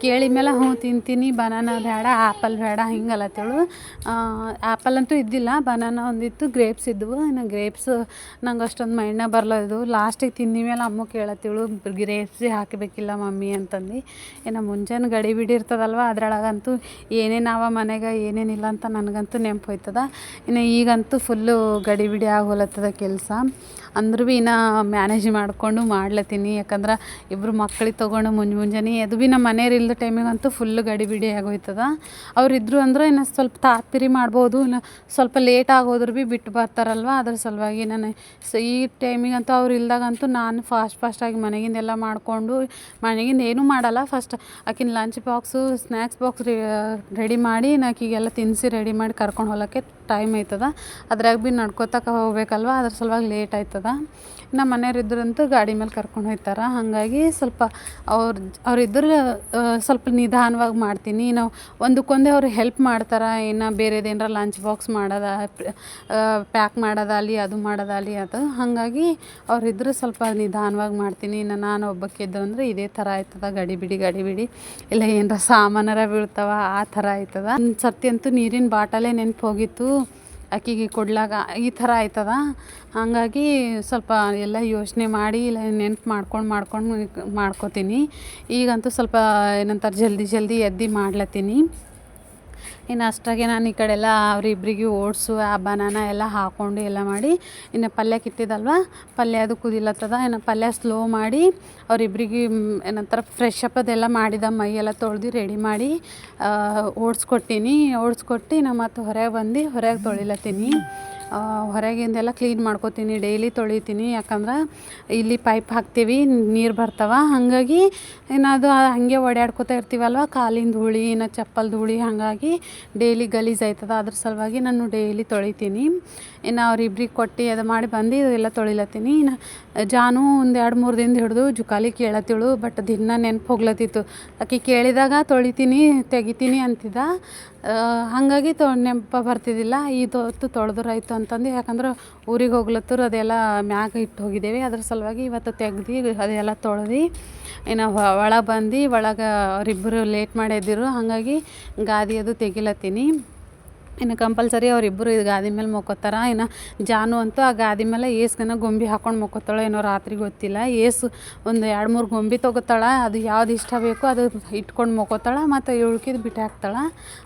ಕೇಳಿ ಮೇಲೆ ಹ್ಞೂ ತಿಂತೀನಿ, ಬನಾನಾ ಬೇಡ, ಆ್ಯಪಲ್ ಬೇಡ ಹಿಂಗಲ್ಲತ್ತೇಳು. ಆ್ಯಪಲ್ ಅಂತೂ ಇದ್ದಿಲ್ಲ, ಬನಾನಾ ಒಂದಿತ್ತು, ಗ್ರೇಪ್ಸ್ ಇದ್ದವು. ಇನ್ನು ಗ್ರೇಪ್ಸ್ ನಂಗೆ ಅಷ್ಟೊಂದು ಮೈಂಡ್ನಾಗ ಬರಲ್ಲ. ಲಾಸ್ಟಿಗೆ ತಿಂದ ಮೇಲೆ ಅಮ್ಮ ಕೇಳತ್ತೇಳು, ಗ್ರೇಪ್ಸ್ ಹಾಕಬೇಕಿಲ್ಲ ಮಮ್ಮಿ ಅಂತಂದು. ಇನ್ನು ಮುಂಜಾನೆ ಗಡಿಬಿಡಿ ಇರ್ತದಲ್ವ, ಅದ್ರೊಳಗಂತೂ ಏನೇನವ ಮನೆಗೆ ಏನೇನಿಲ್ಲ ಅಂತ ನನಗಂತೂ ನೆನಪು ಹೋಯ್ತದ. ಇನ್ನು ಈಗಂತೂ ಫುಲ್ಲು ಗಡಿಬಿಡಿ ಆಗೋಲತ್ತದ ಕೆಲಸ. ಅಂದ್ರೂ ಭೀ ಇನ್ನು ಮ್ಯಾನೇಜ್ ಮಾಡಿಕೊಂಡು ಮಾಡ್ಲತ್ತೀನಿ. ಯಾಕಂದ್ರೆ ಇಬ್ಬರು ಮಕ್ಳಿಗೆ ತೊಗೊಂಡು ಮುಂಜಾನೆ ಅದು ಭೀ ನಮ್ಮ ಮನೆಯವ್ರು ಇಲ್ಲದ ಟೈಮಿಗಂತೂ ಫುಲ್ಲು ಗಡಿಬಿಡಿ ಆಗೋಯ್ತದ. ಅವ್ರಿದ್ರು ಅಂದ್ರೆ ಇನ್ನು ಸ್ವಲ್ಪ ತಾತ್ಪಿರಿ ಮಾಡ್ಬೋದು. ಇನ್ನು ಸ್ವಲ್ಪ ಲೇಟ್ ಆಗೋದ್ರು ಭೀ ಬಿಟ್ಟು ಬರ್ತಾರಲ್ವ, ಅದ್ರ ಸಲುವಾಗಿ ನಾನು ಈ ಟೈಮಿಗಂತೂ ಅವ್ರು ಇಲ್ದಾಗಂತೂ ನಾನು ಫಾಸ್ಟಾಗಿ ಮನೆಗಿಂದೆಲ್ಲ ಮಾಡಿಕೊಂಡು, ಮನೆಗಿಂದ ಏನೂ ಮಾಡಲ್ಲ, ಫಸ್ಟ್ ಆಕಿನ lunch box snacks box ready ಮಾಡಿ ಆಕಿಗೆಲ್ಲ ತಿನ್ನಿಸಿ ರೆಡಿ ಮಾಡಿ ಕರ್ಕೊಂಡು ಹೋಗೋಕ್ಕೆ ಟೈಮ್ ಆಯ್ತದ. ಅದ್ರಾಗ ಭೀ ನಡ್ಕೋತಕ್ಕ ಹೋಗ್ಬೇಕಲ್ವ, ಅದ್ರ ಸಲುವಾಗಿ ಲೇಟ್ ಆಯ್ತದ. ನಮ್ಮ ಮನೆಯವ್ರು ಇದ್ರಂತೂ ಗಾಡಿ ಮೇಲೆ ಕರ್ಕೊಂಡು ಹೋಗ್ತಾರೆ. ಹಾಗಾಗಿ ಸ್ವಲ್ಪ ಅವ್ರಿದ್ರೆ ಸ್ವಲ್ಪ ನಿಧಾನವಾಗಿ ಮಾಡ್ತೀನಿ. ನಾವು ಒಂದಕ್ಕೊಂದೇ ಅವ್ರು ಹೆಲ್ಪ್ ಮಾಡ್ತಾರೆ. ಇನ್ನು ಬೇರೆದೇನಾರ ಲಂಚ್ ಬಾಕ್ಸ್ ಮಾಡೋದ, ಪ್ಯಾಕ್ ಮಾಡೋದಾಗಲಿ, ಅದು ಮಾಡೋದಾಗಲಿ ಅದು. ಹಾಗಾಗಿ ಅವರಿದ್ರೆ ಸ್ವಲ್ಪ ನಿಧಾನವಾಗಿ ಮಾಡ್ತೀನಿ. ಇನ್ನು ನಾನು ಒಬ್ಬಕ್ಕಿದ್ದು ಅಂದರೆ ಇದೇ ಥರ ಆಯ್ತದ, ಗಡಿಬಿಡಿ ಇಲ್ಲ ಏನರ ಸಾಮಾನಾರ ಬೀಳ್ತಾವ ಆ ಥರ ಆಯ್ತದ. ಒಂದು ಸರ್ತಿ ಅಂತೂ ನೀರಿನ ಬಾಟಲೇ ನೆನಪು ಹೋಗಿತ್ತು ಆಕಿಗೆ ಕೊಡ್ಲಾಗ, ಈ ಥರ ಆಯ್ತದ. ಹಾಗಾಗಿ ಸ್ವಲ್ಪ ಎಲ್ಲ ಯೋಚನೆ ಮಾಡಿ ಇಲ್ಲ ನೆನ್ಪು ಮಾಡ್ಕೊತೀನಿ. ಈಗಂತೂ ಸ್ವಲ್ಪ ಏನಂತಾರೆ ಜಲ್ದಿ ಎದ್ದು ಮಾಡ್ಲತ್ತೀನಿ. ಇನ್ನು ಅಷ್ಟಾಗೆ ನಾನು ಈ ಕಡೆ ಎಲ್ಲ ಅವರಿಬ್ಬರಿಗೆ ಓಟ್ಸು ಆ ಬನಾನಾ ಎಲ್ಲ ಹಾಕ್ಕೊಂಡು ಎಲ್ಲ ಮಾಡಿ, ಇನ್ನು ಪಲ್ಯಕ್ಕೆ ಇಟ್ಟಿದ್ದಲ್ವ, ಪಲ್ಯ ಅದು ಕುದಿಲತ್ತದ. ಇನ್ನು ಪಲ್ಯ ಸ್ಲೋ ಮಾಡಿ ಅವರಿಬ್ಬರಿಗೆ ಏನಂತಾರೆ ಫ್ರೆಶ್ ಅಪ್ ಅದೆಲ್ಲ ಮಾಡಿದ, ಮೈಯೆಲ್ಲ ತೊಳೆದು ರೆಡಿ ಮಾಡಿ ಓಟ್ಸ್ ಕೊಟ್ಟು ನಾ ಮತ್ತು ಹೊರಗೆ ತೊಳಿಲತ್ತೀನಿ. ಹೊರಗಿಂದೆಲ್ಲ ಕ್ಲೀನ್ ಮಾಡ್ಕೊತೀನಿ, ಡೈಲಿ ತೊಳಿತೀನಿ. ಯಾಕಂದ್ರೆ ಇಲ್ಲಿ ಪೈಪ್ ಹಾಕ್ತೀವಿ, ನೀರು ಬರ್ತಾವ. ಹಾಗಾಗಿ ಇನ್ನು ಅದು ಹಾಗೆ ಓಡಾಡ್ಕೊತಾ ಇರ್ತೀವಲ್ವ, ಕಾಲಿನ ಧೂಳಿ ಇನ್ನು ಚಪ್ಪಲ್ ಧೂಳಿ, ಹಾಗಾಗಿ ಡೈಲಿ ಗಲೀಜು ಆಯ್ತದ. ಅದ್ರ ಸಲುವಾಗಿ ನಾನು ಡೈಲಿ ತೊಳಿತೀನಿ. ಇನ್ನು ಅವ್ರಿಬ್ರಿಗೆ ಕೊಟ್ಟು ಅದು ಮಾಡಿ ಬಂದು ಎಲ್ಲ ತೊಳಿಲತ್ತೀನಿ. ಇನ್ನು ಜಾನು ಒಂದು 2-3 ದಿನದ ಹಿಡಿದು ಜುಕಾಲಿ ಕೇಳತ್ತಿಳು, ಬಟ್ ದಿನ ನೆನಪು ಹೋಗ್ಲತ್ತಿತ್ತು. ಆಕೆ ಕೇಳಿದಾಗ ತೆಗಿತೀನಿ ಅಂತಿದ್ದ. ಹಾಗಾಗಿ ನೆನಪು ಬರ್ತಿದ್ದಿಲ್ಲ. ಹೊತ್ತು ತೊಳೆದ್ರಾಯ್ತು ಅಂತಂದು, ಯಾಕಂದ್ರೆ ಊರಿಗೆ ಹೋಗ್ಲತ್ತರು ಅದೆಲ್ಲ ಮ್ಯಾಗ ಇಟ್ಟು ಹೋಗಿದ್ದೇವೆ. ಅದ್ರ ಸಲುವಾಗಿ ಇವತ್ತು ತೆಗ್ದು ಅದೆಲ್ಲ ತೊಳೆದು ಇನ್ನು ಒಳಗೆ ಅವರಿಬ್ಬರು ಲೇಟ್ ಮಾಡಿದ್ದಿರು. ಹಾಗಾಗಿ ಗಾದಿ ಅದು ತೆಗಿಲತ್ತೀನಿ. ಇನ್ನು ಕಂಪಲ್ಸರಿ ಅವರಿಬ್ಬರು ಗಾದಿ ಮೇಲೆ ಮಲ್ಕೋತಾರೆ. ಇನ್ನು ಜಾನು ಅಂತೂ ಆ ಗಾದಿ ಮೇಲೆ ಏಸ್ಗನ ಗೊಂಬೆ ಹಾಕ್ಕೊಂಡು ಮಲ್ಕೋತಾಳೆ ಏನೋ, ರಾತ್ರಿ ಗೊತ್ತಿಲ್ಲ. ಒಂದು 2-3 ಗೊಂಬೆ ತೊಗೋತಾಳೆ. ಅದು ಯಾವ್ದು ಇಷ್ಟ ಬೇಕೋ ಅದು ಇಟ್ಕೊಂಡು ಮಲ್ಕೋತಾಳೆ, ಮತ್ತು ಉಳ್ಕಿದ್ದು ಬಿಟ್ಟು ಹಾಕ್ತಾಳೆ.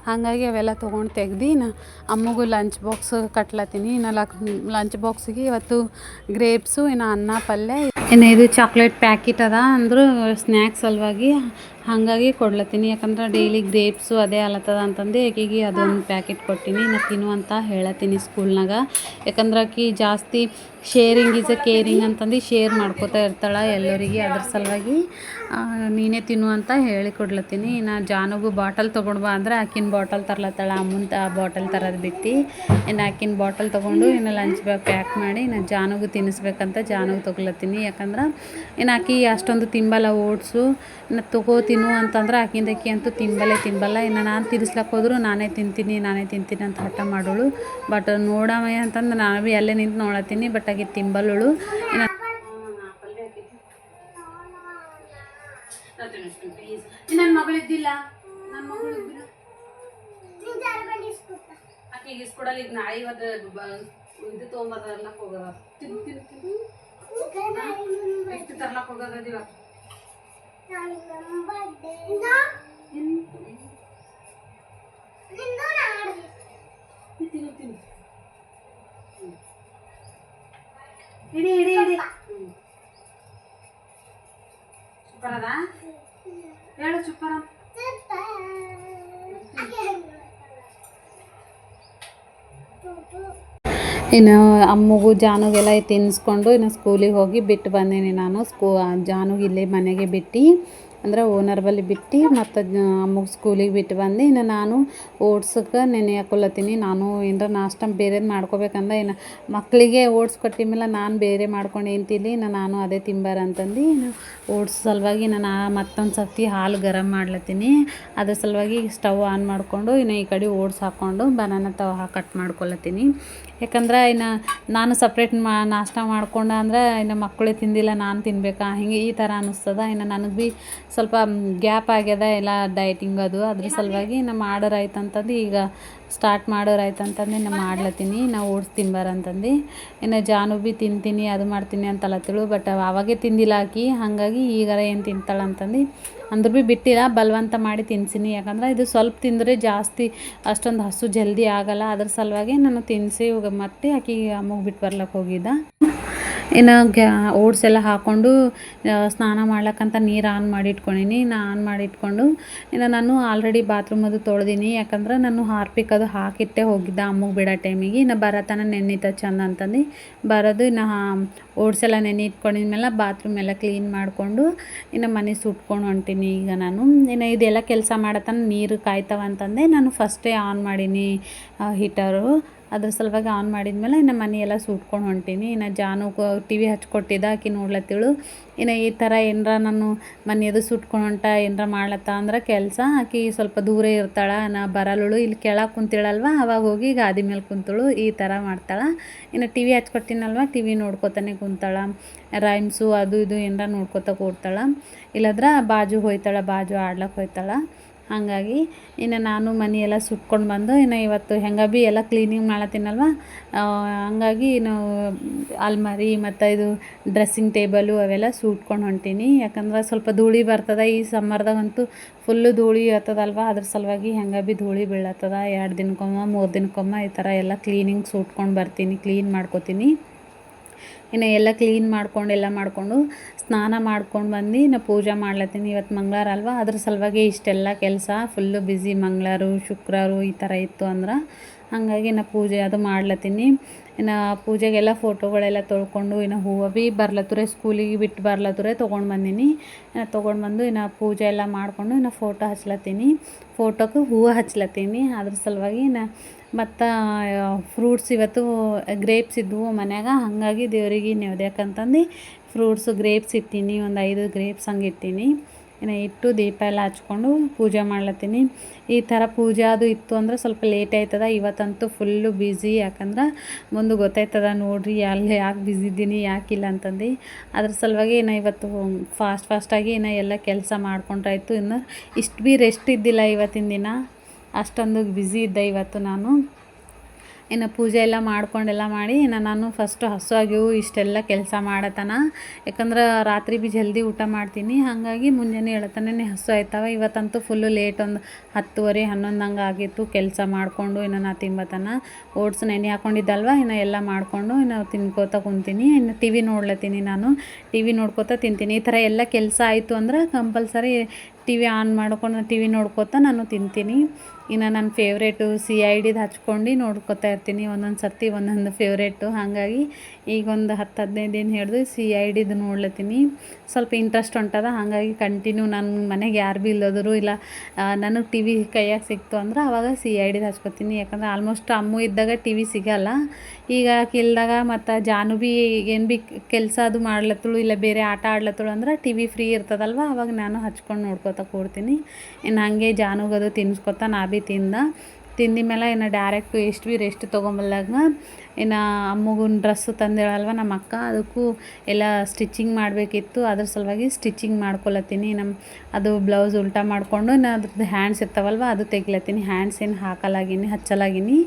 ಹಾಗಾಗಿ ಅವೆಲ್ಲ ತೊಗೊಂಡು ತೆಗ್ದು ನಾ ಅಮ್ಮಗೂ ಲಂಚ್ ಬಾಕ್ಸ್ ಕಟ್ಲತ್ತೀನಿ. ಇನ್ನು ಲಂಚ್ ಬಾಕ್ಸಿಗೆ ಇವತ್ತು ಗ್ರೇಪ್ಸು, ಇನ್ನು ಅನ್ನ ಪಲ್ಯ, ಇನ್ನು ಇದು ಚಾಕ್ಲೇಟ್ ಪ್ಯಾಕೆಟ್ ಅದ ಅಂದರೂ ಸ್ನ್ಯಾಕ್ಸ್ ಸಲುವಾಗಿ, ಹಾಗಾಗಿ ಕೊಡ್ಲತ್ತೀನಿ. ಯಾಕಂದ್ರೆ ಡೈಲಿ ಗ್ರೇಪ್ಸು ಅದೇ ಆಲತ್ತದ ಅಂತಂದು ಆಕೆಗೆ ಅದೊಂದು ಪ್ಯಾಕೆಟ್ ಕೊಟ್ಟಿನಿ. ನಾನು ತಿನ್ನುವಂತ ಹೇಳತ್ತೀನಿ ಸ್ಕೂಲ್ನಾಗ. ಯಾಕಂದ್ರೆ ಆಕೆ ಜಾಸ್ತಿ ಶೇರಿಂಗ್ ಈಸ್ ಅ ಕೇರಿಂಗ್ ಅಂತಂದು ಶೇರ್ ಮಾಡ್ಕೋತಾ ಇರ್ತಾಳೆ ಎಲ್ಲರಿಗೆ. ಅದ್ರ ಸಲುವಾಗಿ ನೀನೇ ತಿನ್ನು ಅಂತ ಹೇಳಿ ಕೊಡ್ಲತ್ತೀನಿ. ಇನ್ನು ಜಾನುಗೂ ಬಾಟಲ್ ತೊಗೊಂಡು ಬಾ ಅಂದರೆ ಆಕಿನ ಬಾಟಲ್ ತರ್ಲತ್ತಾಳೆ, ಅಮ್ಮಂತ ಬಾಟಲ್ ತರೋದು ಬಿಟ್ಟು. ಇನ್ನು ಆಕಿನ ಬಾಟಲ್ ತೊಗೊಂಡು ಇನ್ನು ಲಂಚ್ ಬ್ಯಾಗ್ ಪ್ಯಾಕ್ ಮಾಡಿ ಇನ್ನು ಜಾನುಗೂ ತಿನ್ನಿಸ್ಬೇಕಂತ ಜಾನುಗೂ ತೊಗೊಲತ್ತೀನಿ. ಯಾಕಂದ್ರೆ ಇನ್ನು ಆಕೆ ಅಷ್ಟೊಂದು ತಿಂಬಲ್ಲ ಓಟ್ಸು. ಇನ್ನು ತಿನ್ನು ಅಂತಂದ್ರೆ ಆಕೆ ಅಂತೂ ತಿಂಬಲ್ಲ. ಇನ್ನು ನಾನು ತಿನ್ನಿಸ್ಲಕ್ಕೆ ಹೋದ್ರು ನಾನೇ ತಿಂತೀನಿ ಅಂತ ಹಠ ಮಾಡೋಳು. ಬಟ್ ನೋಡಮಯ್ಯ ಅಂತಂದು ನಾನು ಭೀ ಅಲ್ಲೇ ನಿಂತು ನೋಡತ್ತೀನಿ, ಬಟ್ ಆಕೆ ತಿಂಬಲ್ಲಳು. ನನ್ನ ಮಗಳಿದ್ದಿಲ್ಲ, ನನ್ನ ಮಗಳು ಅಕ್ಕಿ ಇಸ್ಕೊಡಲ್ಲ ಈಗ ನಾಳೆ ಇವತ್ತು ಇದು ತೊಗೊಂಬರ್ಲಕ್ಕೆ ಹೋಗೋದ ಎಷ್ಟು ತರ್ಲಕ್ಕೆ ಹೋಗೋದ ಇವತ್ತು ತಿನ್ನು ಇಡಿ ಇಡಿ ಇಡಿ ಚುಪ್ಪರದ ಹೇಳು ಚುಪ್ಪರ ಇನ್ನು ಅಮ್ಮಗೂ ಜಾನುಗೆಲ್ಲ ತಿನ್ನಿಸ್ಕೊಂಡು ಇನ್ನು ಸ್ಕೂಲಿಗೆ ಹೋಗಿ ಬಿಟ್ಟು ಬಂದೀನಿ ನಾನು ಜಾನುಗೆ ಇಲ್ಲೇ ಮನೆಗೆ ಬಿಟ್ಟು ಅಂದರೆ ಓನರ್ ಬಳಿ ಬಿಟ್ಟು ಮತ್ತು ಅಮ್ಮಗೆ ಸ್ಕೂಲಿಗೆ ಬಿಟ್ಟು ಬಂದು ಇನ್ನು ನಾನು ಓಟ್ಸಕ್ಕೆ ನೆನೆ ಹಾಕೊಳತ್ತೀನಿ. ನಾನು ಏನಾರ ನಾಷ್ಟ ಬೇರೆದು ಮಾಡ್ಕೋಬೇಕಂದ್ರೆ ಇನ್ನು ಮಕ್ಕಳಿಗೆ ಓಟ್ಸ್ ಕೊಟ್ಟಿದ ಮೇಲೆ ನಾನು ಬೇರೆ ಮಾಡ್ಕೊಂಡು ಏನು ತಿನ್ಲಿ ನಾನು ಅದೇ ತಿಂಬಾರ ಅಂತಂದು ಇನ್ನು ಓಟ್ಸ್ ಸಲುವಾಗಿ ನಾನು ಮತ್ತೊಂದು ಸರ್ತಿ ಹಾಲು ಗರಂ ಮಾಡ್ಲತ್ತೀನಿ. ಅದ್ರ ಸಲುವಾಗಿ ಸ್ಟವ್ ಆನ್ ಮಾಡಿಕೊಂಡು ಇನ್ನು ಈ ಕಡೆ ಓಟ್ಸ್ ಹಾಕ್ಕೊಂಡು ಬನಾನ ಕಟ್ ಮಾಡ್ಕೊಳತ್ತೀನಿ. ಯಾಕಂದ್ರೆ ಇನ್ನು ನಾನು ಸಪ್ರೇಟ್ ನಾಷ್ಟ ಮಾಡ್ಕೊಂಡೆ ಅಂದ್ರೆ ಇನ್ನು ಮಕ್ಕಳೇ ತಿಂದಿಲ್ಲ ನಾನು ತಿನ್ಬೇಕಾ ಹಿಂಗೆ ಈ ಥರ ಅನ್ನಿಸ್ತದ. ಇನ್ನು ನನಗೆ ಭೀ ಸ್ವಲ್ಪ ಗ್ಯಾಪ್ ಆಗ್ಯದ ಎಲ್ಲ ಡಯಟಿಂಗ್ ಅದು ಅದ್ರ ಸಲುವಾಗಿ ನಾ ಮಾಡೋರಾಯ್ತಂತಂದು ಈಗ ಸ್ಟಾರ್ಟ್ ಮಾಡೋರಾಯ್ತಂತಂದು ಇನ್ನು ಮಾಡ್ಲತ್ತೀನಿ. ನಾವು ಓಟ್ಸ್ ತಿನ್ಬಾರಂತಂದು ಇನ್ನು ಜಾನು ಭೀ ತಿಂತೀನಿ ಅದು ಮಾಡ್ತೀನಿ ಅಂತಲತ್ತಿಳು. ಬಟ್ ಅವಾಗೇ ತಿಂದಿಲ್ಲ ಆಕಿ, ಹಾಗಾಗಿ ಈಗಾರ ಏನು ತಿಂತಾಳಂತಂದು ಅಂದ್ರೂ ಭೀ ಬಿಟ್ಟಿಲ್ಲ, ಬಲವಂತ ಮಾಡಿ ತಿನ್ಸಿನಿ. ಯಾಕಂದ್ರೆ ಇದು ಸ್ವಲ್ಪ ತಿಂದರೆ ಜಾಸ್ತಿ ಅಷ್ಟೊಂದು ಹಸು ಜಲ್ದಿ ಆಗಲ್ಲ. ಅದ್ರ ಸಲುವಾಗಿ ನಾನು ತಿನ್ನಿಸಿ ಮತ್ತೆ ಆಕಿಗೆ ಅಮ್ಮಗೆ ಬಿಟ್ಟು ಬರ್ಲಕ್ಕೆ ಹೋಗಿದ್ದ. ಇನ್ನು ಓಟ್ಸ್ ಎಲ್ಲ ಹಾಕ್ಕೊಂಡು ಸ್ನಾನ ಮಾಡ್ಲಕ್ಕಂತ ನೀರು ಆನ್ ಮಾಡಿ ಇಟ್ಕೊಂಡೀನಿ. ಆನ್ ಮಾಡಿ ಇಟ್ಕೊಂಡು ಇನ್ನು ನಾನು ಆಲ್ರೆಡಿ ಬಾತ್ರೂಮ್ ಅದು ತೊಳೆದೀನಿ. ಯಾಕಂದ್ರೆ ನಾನು ಹಾರ್ಪಿಕ್ ಅದು ಹಾಕಿಟ್ಟೆ ಹೋಗಿದ್ದೆ ಅಮ್ಮಗೆ ಬಿಡೋ ಟೈಮಿಗೆ. ಇನ್ನು ಬರತನ ನೆನೀತ ಚಂದ ಅಂತಂದು ಬರೋದು ಇನ್ನು ಓಟ್ಸ್ ಎಲ್ಲ ನೆನೆ ಇಟ್ಕೊಂಡಿದ್ಮೇಲೆ ಬಾತ್ರೂಮ್ ಎಲ್ಲ ಕ್ಲೀನ್ ಮಾಡಿಕೊಂಡು ಇನ್ನು ಮನೆ ಸುಟ್ಕೊಂಡು ಹೊಂಟೀನಿ. ಈಗ ನಾನು ಇನ್ನು ಇದೆಲ್ಲ ಕೆಲಸ ಮಾಡತನ ನೀರು ಕಾಯ್ತಾವಂತಂದೆ ನಾನು ಫಸ್ಟೇ ಆನ್ ಮಾಡೀನಿ ಹೀಟರು. ಅದ್ರ ಸಲುವಾಗಿ ಆನ್ ಮಾಡಿದ್ಮೇಲೆ ಇನ್ನು ಮನೆಯೆಲ್ಲ ಸುಟ್ಕೊಂಡು ಹೊಂಟೀನಿ. ಇನ್ನು ಜಾನು ಟಿ ವಿ ಹಚ್ಕೊಟ್ಟಿದ್ದ ಆಕಿ ನೋಡ್ಲತ್ತಿಳು. ಇನ್ನು ಈ ಥರ ಏನರ ನಾನು ಮನೆಯದು ಸುಟ್ಕೊಂಡು ಹೊಂಟ ಏನರ ಮಾಡ್ಲತ್ತ ಅಂದ್ರೆ ಕೆಲಸ ಆಕಿ ಸ್ವಲ್ಪ ದೂರ ಇರ್ತಾಳೆ. ನಾ ಬರಲ್ಲಳು ಇಲ್ಲಿ ಕೆಳಗೆ ಕುಂತಿಳಲ್ವ ಅವಾಗ ಹೋಗಿ ಗಾದಿ ಮೇಲೆ ಕುಂತಳು ಈ ಥರ ಮಾಡ್ತಾಳೆ. ಇನ್ನು ಟಿ ವಿ ಹಚ್ಕೊಟ್ಟಿನಲ್ವ ಟಿ ವಿ ನೋಡ್ಕೊತಾನೆ ಕುಂತಾಳೆ. ರೈಮ್ಸು ಅದು ಇದು ಏನರ ನೋಡ್ಕೊತ ಕೂಡ್ತಾಳೆ. ಇಲ್ಲದ್ರೆ ಬಾಜು ಹೋಯ್ತಾಳೆ, ಬಾಜು ಆಡ್ಲಕ್ಕೆ ಹೋಯ್ತಾಳೆ. ಹಾಗಾಗಿ ಇನ್ನು ನಾನು ಮನೆಯೆಲ್ಲ ಸುಟ್ಕೊಂಡು ಬಂದು ಇನ್ನು ಇವತ್ತು ಹೆಂಗೆ ಭೀ ಎಲ್ಲ ಕ್ಲೀನಿಂಗ್ ಮಾಡತ್ತೀನಲ್ವ, ಹಂಗಾಗಿ ನಾವು ಅಲ್ಮಾರಿ ಮತ್ತು ಇದು ಡ್ರೆಸ್ಸಿಂಗ್ ಟೇಬಲು ಅವೆಲ್ಲ ಸುಟ್ಕೊಂಡು ಹೊಂಟೀನಿ. ಯಾಕಂದ್ರೆ ಸ್ವಲ್ಪ ಧೂಳಿ ಬರ್ತದೆ ಈ ಸಮ್ಮರ್ದಾಗಂತೂ ಫುಲ್ಲು ಧೂಳಿ ಇರ್ತದಲ್ವ. ಅದ್ರ ಸಲುವಾಗಿ ಹೆಂಗೆ ಭೀ ಧೂಳಿ ಬೀಳತ್ತದ. 2 ದಿನಕ್ಕೊಮ್ಮೆ 3 ದಿನಕ್ಕೊಮ್ಮೆ ಈ ಥರ ಎಲ್ಲ ಕ್ಲೀನಿಂಗ್ ಸುಟ್ಕೊಂಡು ಬರ್ತೀನಿ, ಕ್ಲೀನ್ ಮಾಡ್ಕೊತೀನಿ. ಇನ್ನು ಎಲ್ಲ ಕ್ಲೀನ್ ಮಾಡ್ಕೊಂಡು ಎಲ್ಲ ಮಾಡಿಕೊಂಡು ಸ್ನಾನ ಮಾಡ್ಕೊಂಡು ಬಂದು ಇನ್ನು ಪೂಜೆ ಮಾಡ್ಲತ್ತೀನಿ. ಇವತ್ತು ಮಂಗಳವಾರ ಅಲ್ವ, ಅದ್ರ ಸಲುವಾಗಿ ಇಷ್ಟೆಲ್ಲ ಕೆಲಸ ಫುಲ್ಲು ಬ್ಯುಸಿ. ಮಂಗಳವಾರ ಶುಕ್ರವಾರ ಈ ಥರ ಇತ್ತು ಅಂದ್ರೆ ಹಾಗಾಗಿ ನಾ ಪೂಜೆ ಅದು ಮಾಡ್ಲತ್ತೀನಿ. ಇನ್ನು ಪೂಜೆಗೆಲ್ಲ ಫೋಟೋಗಳೆಲ್ಲ ತೊಳ್ಕೊಂಡು ಇನ್ನು ಹೂವು ಭೀ ಬರ್ಲತ್ತುರೆ ಸ್ಕೂಲಿಗೆ ಬಿಟ್ಟು ಬರ್ಲತ್ತುರೆ ತೊಗೊಂಡು ಬಂದೀನಿ. ತೊಗೊಂಡು ಬಂದು ಇನ್ನು ಪೂಜೆ ಎಲ್ಲ ಮಾಡಿಕೊಂಡು ಇನ್ನು ಫೋಟೋ ಹಚ್ಲತ್ತೀನಿ. ಫೋಟೋಕ್ಕೆ ಹೂವು ಹಚ್ಲತ್ತೀನಿ. ಅದ್ರ ಸಲುವಾಗಿ ಮತ್ತು ಫ್ರೂಟ್ಸ್ ಇವತ್ತು ಗ್ರೇಪ್ಸ್ ಇದ್ದವು ಮನ್ಯಾಗ, ಹಾಗಾಗಿ ದೇವರಿಗೆ ನೈವೇದ್ಯಕ್ಕಂತಂದು ಫ್ರೂಟ್ಸು ಗ್ರೇಪ್ಸ್ ಇಟ್ಟೀನಿ. ಒಂದು 5 ಗ್ರೇಪ್ಸ್ ಹಂಗೆ ಇಟ್ಟೀನಿ. ಇನ್ನು ಇಟ್ಟು ದೀಪ ಎಲ್ಲ ಹಚ್ಕೊಂಡು ಪೂಜೆ ಮಾಡ್ಲತ್ತೀನಿ. ಈ ಥರ ಪೂಜೆ ಅದು ಇತ್ತು ಅಂದ್ರೆ ಸ್ವಲ್ಪ ಲೇಟ್ ಆಯ್ತದ. ಇವತ್ತಂತೂ ಫುಲ್ಲು ಬ್ಯುಸಿ. ಯಾಕಂದ್ರೆ ಮುಂದೆ ಗೊತ್ತಾಯ್ತದ ನೋಡ್ರಿ ಅಲ್ಲಿ ಯಾಕೆ ಬ್ಯುಸಿ ಇದ್ದೀನಿ ಯಾಕಿಲ್ಲ ಅಂತಂದು. ಅದ್ರ ಸಲುವಾಗಿ ಇನ್ನು ಇವತ್ತು ಫಾಸ್ಟಾಗಿ ಇನ್ನು ಎಲ್ಲ ಕೆಲಸ ಮಾಡ್ಕೊಂಡ್ರಾಯ್ತು. ಇನ್ನು ಇಷ್ಟು ಭೀ ರೆಸ್ಟ್ ಇದ್ದಿಲ್ಲ ಇವತ್ತಿನ ದಿನ, ಅಷ್ಟೊಂದು ಬ್ಯುಸಿ ಇದ್ದೆ ಇವತ್ತು ನಾನು. ಇನ್ನು ಪೂಜೆ ಎಲ್ಲ ಮಾಡ್ಕೊಂಡೆಲ್ಲ ಮಾಡಿ ಇನ್ನು ನಾನು ಫಸ್ಟು ಹಸು ಆಗಿವು ಇಷ್ಟೆಲ್ಲ ಕೆಲಸ ಮಾಡತನ. ಯಾಕಂದ್ರೆ ರಾತ್ರಿ ಭೀ ಜಲ್ದಿ ಊಟ ಮಾಡ್ತೀನಿ, ಹಾಗಾಗಿ ಮುಂಜಾನೆ ಹೇಳ್ತಾನೆ ಹಸು ಆಯ್ತವ. ಇವತ್ತಂತೂ ಫುಲ್ಲು ಲೇಟ್, ಒಂದು 10:30 11 ಹಂಗೆ ಆಗಿತ್ತು ಕೆಲಸ ಮಾಡಿಕೊಂಡು. ಇನ್ನು ನಾ ತಿಂಬತನ ಓಟ್ಸ್ ನೆನೆ ಹಾಕ್ಕೊಂಡಿದ್ದಲ್ವ, ಇನ್ನು ಎಲ್ಲ ಮಾಡಿಕೊಂಡು ಇನ್ನು ತಿನ್ಕೋತ ಕುಂತೀನಿ. ಇನ್ನು ಟಿ ವಿ ನೋಡ್ಲತ್ತೀನಿ. ನಾನು ಟಿ ವಿ ನೋಡ್ಕೋತ ತಿಂತೀನಿ. ಈ ಥರ ಎಲ್ಲ ಕೆಲಸ ಆಯಿತು ಅಂದ್ರೆ ಕಂಪಲ್ಸರಿ ಟಿ ವಿ ಆನ್ ಮಾಡ್ಕೊಂಡು ಟಿ ವಿ ನೋಡ್ಕೋತ ನಾನು ತಿಂತೀನಿ. ಇನ್ನು ನನ್ನ ಫೇವ್ರೇಟು CID ಹಚ್ಕೊಂಡು ನೋಡ್ಕೊತಾ ಇರ್ತೀನಿ. ಒಂದೊಂದು ಸರ್ತಿ ಒಂದೊಂದು ಫೇವ್ರೇಟು. ಹಾಗಾಗಿ ಈಗ ಒಂದು 10-15 ದಿನ ಹಿಡಿದು CID ನೋಡ್ಲತ್ತೀನಿ. ಸ್ವಲ್ಪ ಇಂಟ್ರೆಸ್ಟ್ ಹೊಂಟದ, ಹಾಗಾಗಿ ಕಂಟಿನ್ಯೂ ನನ್ನ ಮನೆಗೆ ಯಾರು ಭೀ ಇಲ್ಲೋದ್ರು ಇಲ್ಲ ನನಗೆ ಟಿ ವಿ ಕೈಯಾಗ ಸಿಕ್ತು ಅಂದ್ರೆ ಆವಾಗ CID ಹಚ್ಕೊತೀನಿ. ಯಾಕಂದ್ರೆ ಆಲ್ಮೋಸ್ಟ್ ಅಮ್ಮು ಇದ್ದಾಗ ಟಿ ವಿ ಸಿಗಲ್ಲ. ಈಗ ಕಿಲ್ದಾಗ ಮತ್ತು ಜಾನು ಭೀ ಏನು ಭೀ ಕೆಲಸ ಅದು ಮಾಡ್ಲತ್ತಳು ಇಲ್ಲ ಬೇರೆ ಆಟ ಆಡ್ಲತ್ತಳು ಅಂದ್ರೆ ಟಿ ವಿ ಫ್ರೀ ಇರ್ತದಲ್ವ, ಅವಾಗ ನಾನು ಹಚ್ಕೊಂಡು ನೋಡ್ಕೊತ ಕೂಡ್ತೀನಿ. ಇನ್ನು ಹಾಗೆ ಜಾನುಗದು ತಿನ್ನಿಸ್ಕೊತ ನಾ ಭೀ ತಿಂದ. ತಿಂದ ಮೇಲೆ ಇನ್ನು ಡೈರೆಕ್ಟ್ ಎಷ್ಟು ಭೀ ರೆಸ್ಟ್ ತೊಗೊಂಬಲ್ದಾಗ ಇನ್ನು ಅಮ್ಮಗನ ಡ್ರೆಸ್ಸು ತಂದೇಳಲ್ವ ನಮ್ಮ ಅಕ್ಕ, ಅದಕ್ಕೂ ಎಲ್ಲ ಸ್ಟಿಚಿಂಗ್ ಮಾಡಬೇಕಿತ್ತು. ಅದ್ರ ಸಲುವಾಗಿ ಸ್ಟಿಚಿಂಗ್ ಮಾಡ್ಕೊಳತ್ತೀನಿ. ಅದು ಬ್ಲೌಸ್ ಉಲ್ಟಾ ಮಾಡಿಕೊಂಡು ಅದ್ರದ್ದು ಹ್ಯಾಂಡ್ಸ್ ಇರ್ತಾವಲ್ವ ಅದು ತೆಗಿಲತ್ತೀನಿ. ಹ್ಯಾಂಡ್ಸ್ ಏನು ಹಚ್ಚಲಾಗಿನಿ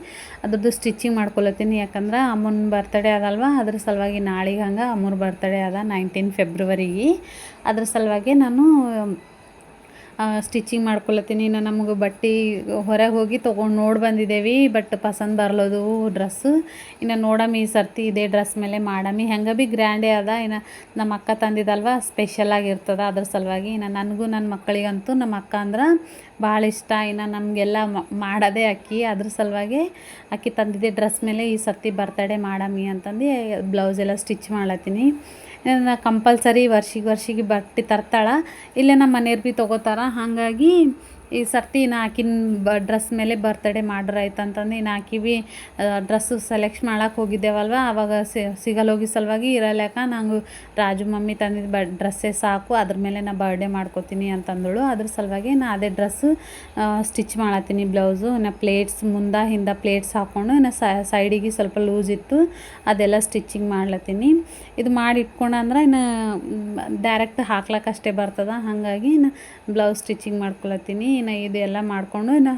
ಅದ್ರದ್ದು ಸ್ಟಿಚಿಂಗ್ ಮಾಡ್ಕೊಳತ್ತೀನಿ. ಯಾಕಂದ್ರೆ ಅಮ್ಮನ ಬರ್ತಡೇ ಅದಲ್ವ, ಅದ್ರ ಸಲುವಾಗಿ ನಾಳೆಗೆ ಹಂಗೆ ಅಮ್ಮನ ಬರ್ತಡೇ ಅದ 19 ಫೆಬ್ರವರಿಗೆ. ಅದ್ರ ಸಲುವಾಗಿ ನಾನು ಸ್ಟಿಚಿಂಗ್ ಮಾಡ್ಕೊಳತ್ತೀನಿ. ಇನ್ನು ನಮಗೆ ಬಟ್ಟೆ ಹೊರಗೆ ಹೋಗಿ ತೊಗೊಂಡು ನೋಡಿ ಬಂದಿದ್ದೇವೆ, ಬಟ್ ಪಸಂದ್ ಬರ್ಲೋದು ಡ್ರೆಸ್ಸು. ಇನ್ನು ನೋಡಮ್ಮಿ ಈ ಸರ್ತಿ ಇದೇ ಡ್ರೆಸ್ ಮೇಲೆ ಮಾಡಮ್ಮಿ, ಹೆಂಗೆ ಭೀ ಗ್ರ್ಯಾಂಡೇ ಅದ. ಇನ್ನು ನಮ್ಮ ಅಕ್ಕ ತಂದಿದ್ದಲ್ವ ಸ್ಪೆಷಲಾಗಿರ್ತದೆ. ಅದ್ರ ಸಲುವಾಗಿ ಇನ್ನು ನನಗೂ ನನ್ನ ಮಕ್ಕಳಿಗಂತೂ ನಮ್ಮ ಅಕ್ಕ ಅಂದ್ರೆ ಭಾಳ ಇಷ್ಟ. ಇನ್ನು ನಮಗೆಲ್ಲ ಮಾಡೋದೇ ಅಕ್ಕಿ. ಅದ್ರ ಸಲುವಾಗಿ ಅಕ್ಕಿ ತಂದಿದ್ದೆ ಡ್ರೆಸ್ ಮೇಲೆ ಈ ಸರ್ತಿ ಬರ್ತಡೇ ಮಾಡಮ್ಮಿ ಅಂತಂದು ಬ್ಲೌಸ್ ಎಲ್ಲ ಸ್ಟಿಚ್ ಮಾಡ್ಲತ್ತೀನಿ. ಕಂಪಲ್ಸರಿ ವರ್ಷಿಗೆ ಬಟ್ಟೆ ತರ್ತಾಳೆ, ಇಲ್ಲೇ ನಮ್ಮ ಮನೆಯವ್ರು ಭೀ ತೊಗೋತಾರೆ. ಹಾಗಾಗಿ ಈ ಸರ್ತಿ ಇನ್ನು ಆಕಿನ ಡ್ರೆಸ್ ಮೇಲೆ ಬರ್ತಡೇ ಮಾಡ್ರಾಯ್ತು ಅಂತಂದು ಇನ್ನು ಆಕಿ ಭೀ ಡ್ರೆಸ್ಸು ಸೆಲೆಕ್ಟ್ ಮಾಡೋಕೆ ಹೋಗಿದ್ದೇವಲ್ವ, ಆವಾಗ ಸಿಗಲ್ಲೋಗಿ ಸಲುವಾಗಿ ಇರಲ್ಯಾಕ ನಂಗೆ ರಾಜು ಮಮ್ಮಿ ತಂದಿದ್ದು ಡ್ರೆಸ್ಸೇ ಸಾಕು, ಅದ್ರ ಮೇಲೆ ನಾ ಬರ್ಡೇ ಮಾಡ್ಕೋತೀನಿ ಅಂತಂದಳು. ಅದ್ರ ಸಲುವಾಗಿ ನಾ ಅದೇ ಡ್ರೆಸ್ಸು ಸ್ಟಿಚ್ ಮಾಡತ್ತೀನಿ. ಬ್ಲೌಸು ಇನ್ನು ಪ್ಲೇಟ್ಸ್ ಹಿಂದೆ ಪ್ಲೇಟ್ಸ್ ಹಾಕ್ಕೊಂಡು ಇನ್ನು ಸೈಡಿಗೆ ಸ್ವಲ್ಪ ಲೂಸ್ ಇತ್ತು, ಅದೆಲ್ಲ ಸ್ಟಿಚಿಂಗ್ ಮಾಡ್ಲತ್ತೀನಿ. ಇದು ಮಾಡಿ ಇಟ್ಕೊಂಡ್ರೆ ಇನ್ನು ಡೈರೆಕ್ಟ್ ಹಾಕ್ಲಕ್ಕಷ್ಟೇ ಬರ್ತದೆ. ಹಾಗಾಗಿ ಇನ್ನು ಬ್ಲೌಸ್ ಸ್ಟಿಚಿಂಗ್ ಮಾಡ್ಕೊಳತ್ತೀನಿ. ಇನ್ನು ಇದೆಲ್ಲ ಮಾಡಿಕೊಂಡು ಇನ್ನು